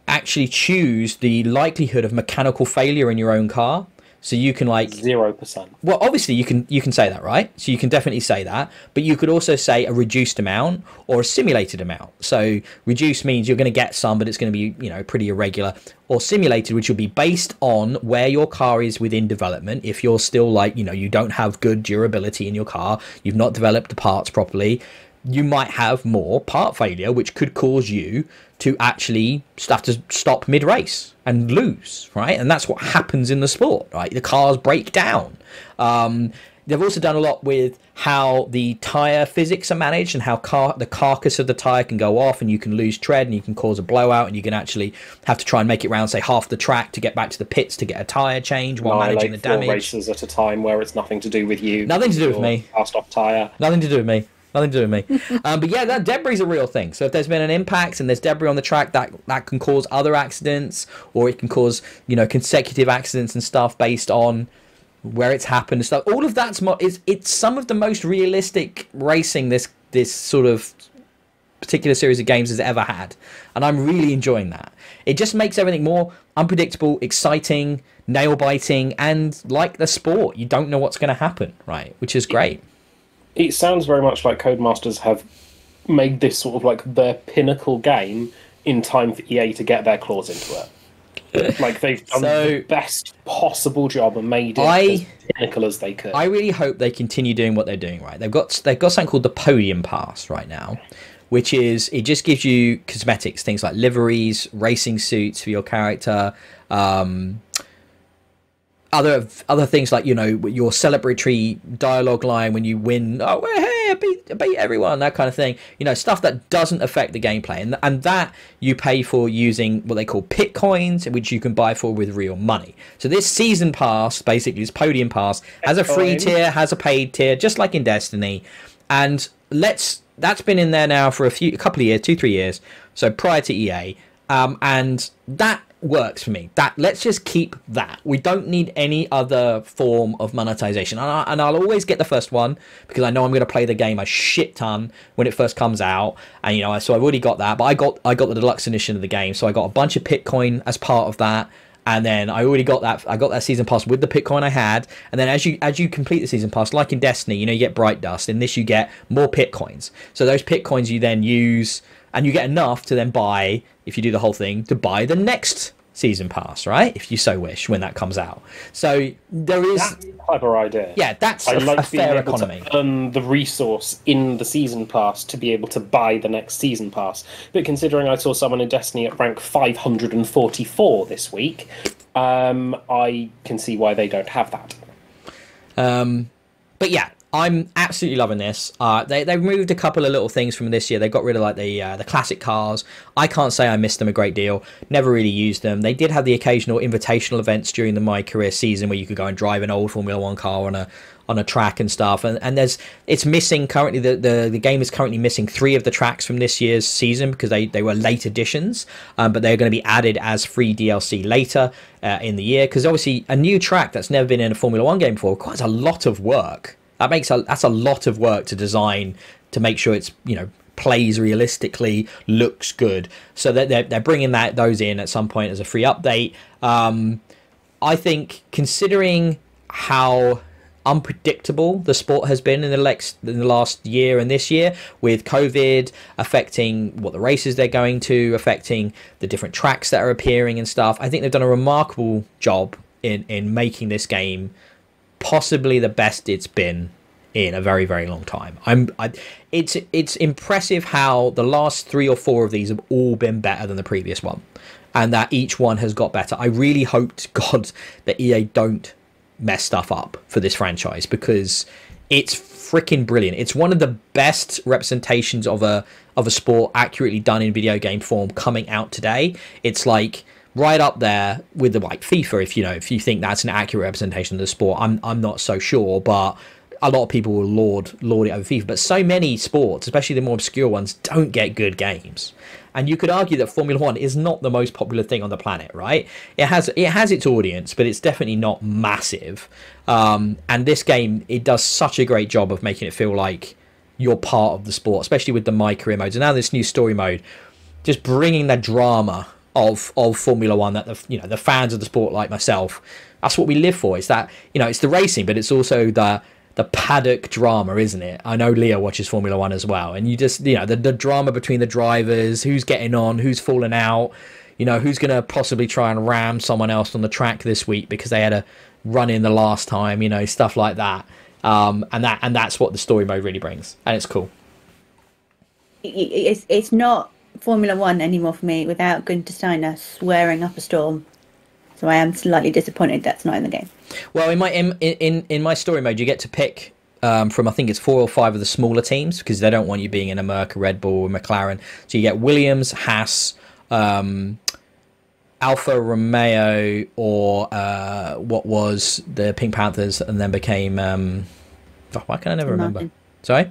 Speaker 1: actually choose the likelihood of mechanical failure in your own car. So you can
Speaker 2: 0%.
Speaker 1: Well, obviously you can say that, right? So you can definitely say that, but you could also say a reduced amount or a simulated amount. So reduced means you're going to get some, but it's going to be pretty irregular. Or simulated, which will be based on where your car is within development. If you're still you don't have good durability in your car, you've not developed the parts properly, you might have more part failure, which could cause you to actually have to stop mid-race and lose, right? And that's what happens in the sport, right? The cars break down. They've also done a lot with how the tyre physics are managed and how the carcass of the tyre can go off, and you can lose tread and you can cause a blowout, and you can actually have to try and make it round, say, half the track to get back to the pits to get a tyre change while managing the damage.
Speaker 2: 4 races at a time where it's nothing to do with you.
Speaker 1: Nothing to do with me.
Speaker 2: Cast off tyre.
Speaker 1: Nothing to do with me. Nothing to do with me. But yeah, that debris is a real thing. So if there's been an impact and there's debris on the track, that can cause other accidents, or it can cause consecutive accidents and stuff based on where it's happened and stuff. All of that's it's some of the most realistic racing this sort of particular series of games has ever had, and I'm really enjoying that. It just makes everything more unpredictable, exciting, nail biting, and like the sport, you don't know what's going to happen, right? Which is great.
Speaker 2: It sounds very much like Codemasters have made this sort of their pinnacle game in time for EA to get their claws into it. They've done the best possible job and made it as pinnacle as they could.
Speaker 1: I really hope they continue doing what they're doing right. They've got something called the Podium Pass right now, which is, it just gives you cosmetics, things like liveries, racing suits for your character, other things like your celebratory dialogue line when you win. Oh, well, hey, I beat everyone, that kind of thing. Stuff that doesn't affect the gameplay, and that you pay for using what they call pit coins, which you can buy for with real money. So this season pass, basically this Podium Pass, has a free tier, has a paid tier, just like in Destiny, and that's been in there now for a couple of years, 2-3 years. So prior to EA, and that works for me. Let's just keep that. We don't need any other form of monetization, and I'll always get the first one because I know I'm going to play the game a shit ton when it first comes out, and so I've already got that. But I got the deluxe edition of the game, so I got a bunch of Pitcoin as part of that, and then I already got that. I got that season pass with the Pitcoin I had, and then as you complete the season pass, like in Destiny, you get Bright Dust. In this, you get more Pitcoins. So those Pitcoins you then use, and you get enough to then buy, if you do the whole thing, to buy the next season pass, right? If you so wish, when that comes out. So there is...
Speaker 2: That's a clever idea.
Speaker 1: Yeah, that's a fair economy.
Speaker 2: To earn the resource in the season pass to be able to buy the next season pass. But considering I saw someone in Destiny at rank 544 this week, I can see why they don't have that.
Speaker 1: But yeah, I'm absolutely loving this. They removed a couple of little things from this year. They got rid of the classic cars. I can't say I missed them a great deal. Never really used them. They did have the occasional invitational events during the My Career season where you could go and drive an old Formula 1 car on a track and stuff. And it's missing currently. The game is currently missing 3 of the tracks from this year's season because they were late additions. But they're going to be added as free DLC later in the year, because obviously a new track that's never been in a Formula 1 game before requires a lot of work. That's a lot of work to design to make sure it's plays realistically, looks good. So they're bringing those in at some point as a free update. I think, considering how unpredictable the sport has been in the last year and this year, with COVID affecting what the races they're going to, affecting the different tracks that are appearing and stuff, I think they've done a remarkable job in making this game possibly the best it's been in a very, very long time. It's impressive how the last 3 or 4 of these have all been better than the previous one, and that each one has got better. I really hope to God that EA don't mess stuff up for this franchise, because it's freaking brilliant. It's one of the best representations of a sport accurately done in video game form coming out today. It's like right up there with the like FIFA. If you think that's an accurate representation of the sport, I'm not so sure, but a lot of people will laud it over FIFA. But so many sports, especially the more obscure ones, don't get good games. And you could argue that Formula One is not the most popular thing on the planet, right? It has its audience, but it's definitely not massive. And this game, it does such a great job of making it feel like you're part of the sport, especially with the My Career modes. And now this new story mode, just bringing the drama of Formula One that the fans of the sport like myself, that's what we live for. It's that, it's the racing, but it's also the paddock drama, isn't it? I know Leah watches Formula One as well, and you just the drama between the drivers, who's getting on, who's falling out, who's going to possibly try and ram someone else on the track this week because they had a run in the last time, stuff like that. And that's what the story mode really brings, and it's cool.
Speaker 3: It's not Formula One anymore for me without Gunter Steiner swearing up a storm. So I am slightly disappointed that's not in the game. Well,
Speaker 1: in my story mode, you get to pick from, I think it's 4 or 5 of the smaller teams, because they don't want you being in a Merc, a Red Bull, or McLaren. So you get Williams, Haas, Alfa Romeo, or what was the Pink Panthers, and then became why can I never remember? Sorry.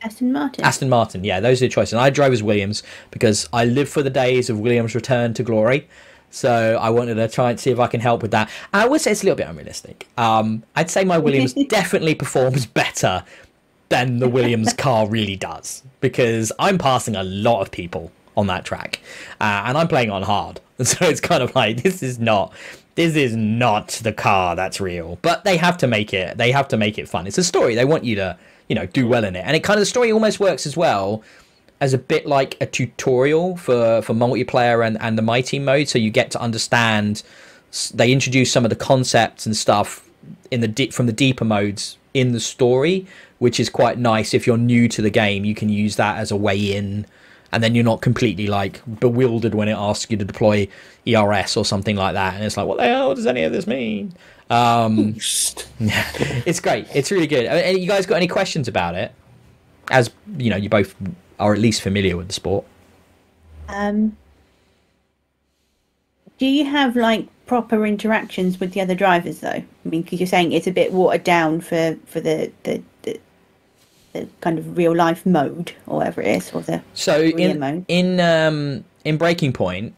Speaker 3: Aston
Speaker 1: Martin, yeah, those are the choices. And I drove as Williams because I live for the days of Williams' return to glory. So I wanted to try and see if I can help with that. I would say it's a little bit unrealistic. I'd say my Williams definitely performs better than the Williams car really does, because I'm passing a lot of people on that track, and I'm playing on hard. So it's kind of like, this is not the car that's real. But they have to make it fun. It's a story. They want you to do well in it, and the story almost works as well as a bit like a tutorial for multiplayer and the My Team mode. So you get to understand, they introduce some of the concepts and stuff from the deeper modes in the story, which is quite nice. If you're new to the game, you can use that as a way in, and then you're not completely like bewildered when it asks you to deploy ERS or something like that. And it's like, what the hell does any of this mean? It's great. It's really good. And you guys got any questions about it? As you both are at least familiar with the sport.
Speaker 3: Do you have like proper interactions with the other drivers though? I mean, because you're saying it's a bit watered down for the kind of real life mode or whatever it is, or the mode.
Speaker 1: In Breaking Point,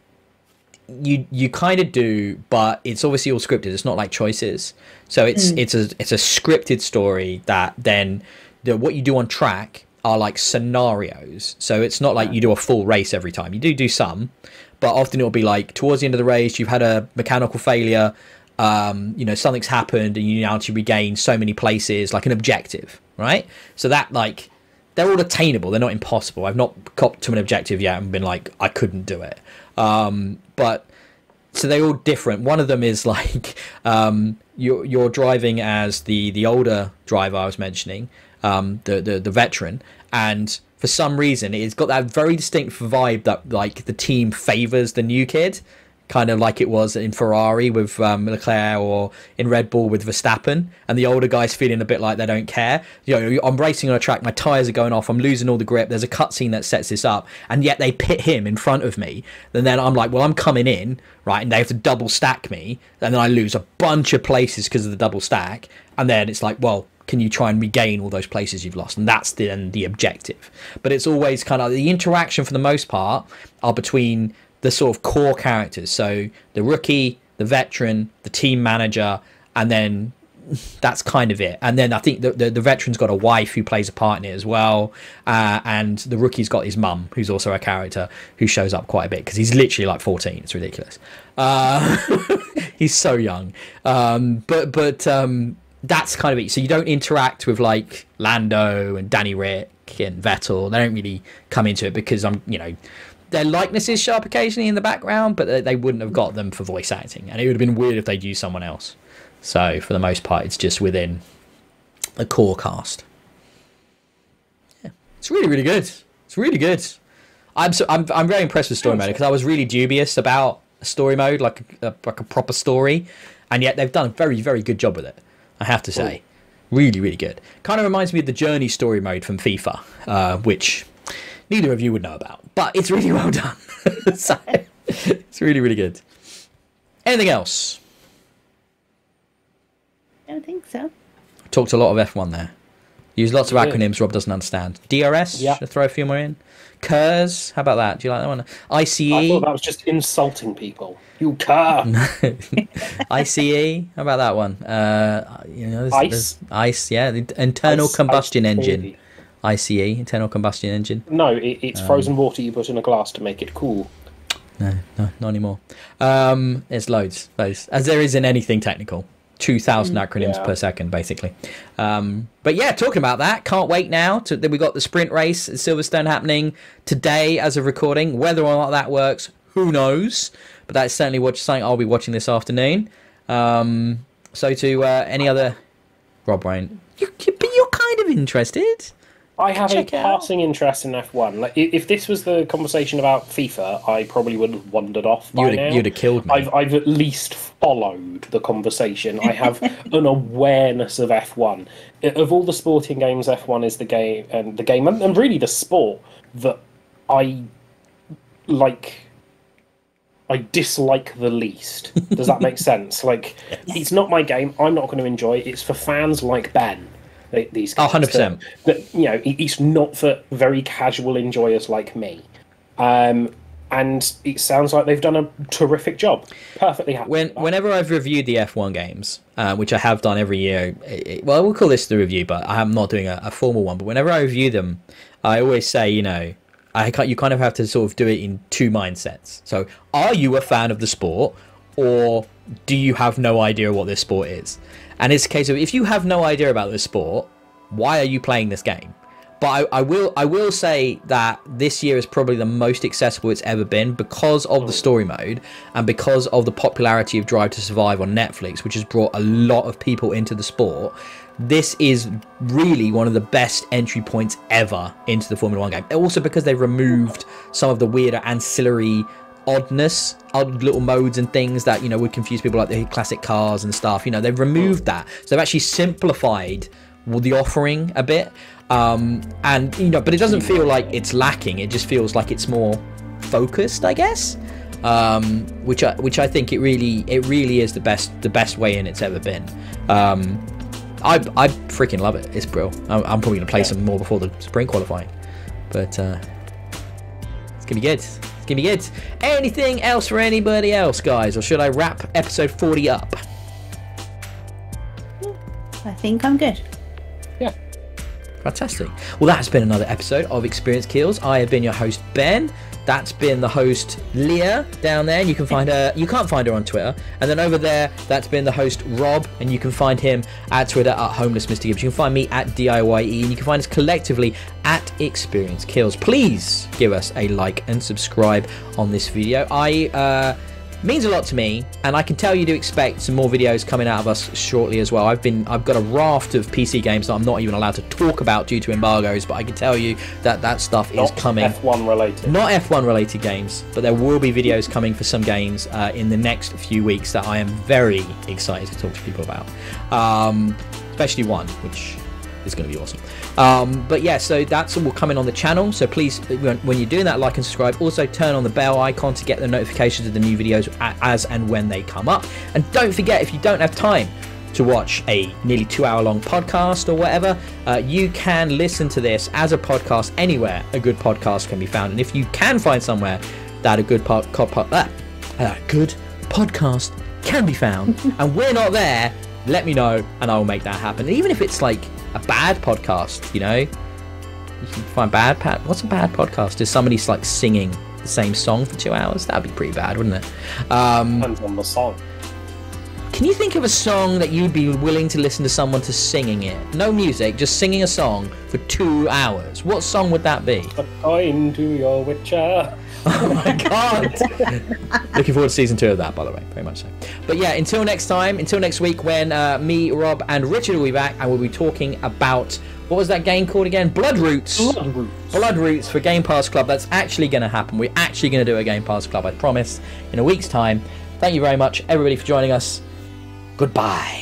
Speaker 1: you kind of do, but it's obviously all scripted. It's not like choices. So it's a scripted story that then what you do on track are like scenarios. So it's not like you do a full race every time. You do some, but often it'll be like towards the end of the race, you've had a mechanical failure, something's happened, and you now to regain so many places, like an objective, right? So that, like, they're all attainable. They're not impossible. I've not got to an objective yet and been like, I couldn't do it. But so they're all different. One of them is like you're driving as the older driver I was mentioning, the veteran, and for some reason it's got that very distinct vibe that like the team favors the new kid, kind of like it was in Ferrari with Leclerc, or in Red Bull with Verstappen, and the older guy's feeling a bit like they don't care. I'm racing on a track, my tyres are going off, I'm losing all the grip, there's a cutscene that sets this up, and yet they pit him in front of me, and then I'm like, well, I'm coming in, right, and they have to double stack me, and then I lose a bunch of places because of the double stack, and then it's like, well, can you try and regain all those places you've lost? And that's the objective. But it's always kind of, the interaction for the most part are between the sort of core characters, so the rookie, the veteran, the team manager, and then that's kind of it. And then I think the veteran's got a wife who plays a part in it as well, and the rookie's got his mum, who's also a character who shows up quite a bit because he's literally like 14. It's ridiculous. He's so young, but that's kind of it. So you don't interact with like Lando and Danny Rick and Vettel. They don't really come into it because their likenesses show up occasionally in the background, but they wouldn't have got them for voice acting, and it would have been weird if they'd used someone else. So for the most part, it's just within the core cast. Yeah, it's really, really good. It's really good. I'm very impressed with story mode, because I was really dubious about a story mode, like a proper story, and yet they've done a very, very good job with it, I have to say. Really, really good. Kind of reminds me of the Journey story mode from FIFA, which neither of you would know about, but it's really well done. So it's really, really good. Anything else?
Speaker 3: I don't think so.
Speaker 1: Talked a lot of F1 there. Use lots of acronyms Rob doesn't understand. DRS, should I throw a few more in? KERS, how about that? Do you like that one? ICE?
Speaker 2: I thought that was just insulting people. You car.
Speaker 1: ICE, how about that one?
Speaker 2: ICE?
Speaker 1: ICE, yeah, the internal combustion engine. ICE, internal combustion engine.
Speaker 2: No, it's frozen water you put in a glass to make it cool.
Speaker 1: No, not anymore. There's loads, as there is in anything technical. 2,000 acronyms per second, basically. But yeah, talking about that, can't wait now. We got the sprint race at Silverstone happening today as of recording. Whether or not that works, who knows? But that's certainly something I'll be watching this afternoon. So to any other... Rob Wayne, but you're kind of interested.
Speaker 2: I have a passing interest in F1. Like, if this was the conversation about FIFA, I probably would have wandered off by now.
Speaker 1: You'd have killed me.
Speaker 2: I've at least followed the conversation. I have an awareness of F1. Of all the sporting games, F1 is the game, and really the sport that I like. I dislike the least. Does that make sense? Like, it's not my game. I'm not going to enjoy it. It's for fans like Ben. These games,
Speaker 1: 100%.
Speaker 2: That it's not for very casual enjoyers like me. And it sounds like they've done a terrific job. Perfectly happy.
Speaker 1: Whenever I've reviewed the F1 games, which I have done every year, we'll call this the review, but I'm not doing a formal one. But whenever I review them, I always say, you kind of have to sort of do it in two mindsets. So, are you a fan of the sport, or do you have no idea what this sport is? And it's a case of, if you have no idea about this sport, why are you playing this game? But I will say that this year is probably the most accessible it's ever been, because of the story mode and because of the popularity of Drive to Survive on Netflix, which has brought a lot of people into the sport. This is really one of the best entry points ever into the Formula 1 game. Also because they've removed some of the weirder ancillary odd little modes and things that would confuse people, like the classic cars and stuff. They've removed that, so they've actually simplified the offering a bit, and but it doesn't feel like it's lacking. It just feels like it's more focused, I guess, which I think it really is the best way in it's ever been. I freaking love it. It's brilliant. I'm probably gonna play some more before the sprint qualifying, but it's gonna be good. It's gonna be good. Anything else for anybody else, guys, or should I wrap episode 40 up?
Speaker 3: I think I'm good.
Speaker 2: Yeah.
Speaker 1: Fantastic. Well, that has been another episode of Experience Kills. I have been your host, Ben. That's been the host, Leah, down there. You can find her. You can't find her on Twitter. And then over there, that's been the host, Rob, and you can find him at Twitter at Homeless Mr. Gibbs. You can find me at DIYE, and you can find us collectively at Experience Kills. Please give us a like and subscribe on this video. Means a lot to me, and I can tell you to expect some more videos coming out of us shortly as well. I've got a raft of PC games that I'm not even allowed to talk about due to embargoes, but I can tell you that stuff is coming.
Speaker 2: F1 related.
Speaker 1: Not F1 related games, but there will be videos coming for some games in the next few weeks that I am very excited to talk to people about. Especially one, which is going to be awesome. But yeah, so that's all coming on the channel, so please, when you're doing that, like and subscribe. Also turn on the bell icon to get the notifications of the new videos as and when they come up. And don't forget, if you don't have time to watch a nearly 2-hour long podcast or whatever, you can listen to this as a podcast anywhere a good podcast can be found. And if you can find somewhere that a good podcast can be found and we're not there, let me know and I will make that happen. Even if it's like a bad podcast, you can find what's a bad podcast? Is somebody like singing the same song for 2 hours? That'd be pretty bad, wouldn't it?
Speaker 2: Depends on the song.
Speaker 1: Can you think of a song that you'd be willing to listen to someone to singing it? No music, just singing a song for 2 hours. What song would that be?
Speaker 2: According to your Witcher.
Speaker 1: Oh my god! Looking forward to season 2 of that, by the way, very much so. But yeah, until next time, until next week, when me, Rob, and Richard will be back, and we'll be talking about, what was that game called again? Blood Roots. Blood Roots for Game Pass Club. That's actually going to happen. We're actually going to do a Game Pass Club, I promise, in a week's time. Thank you very much, everybody, for joining us. Goodbye.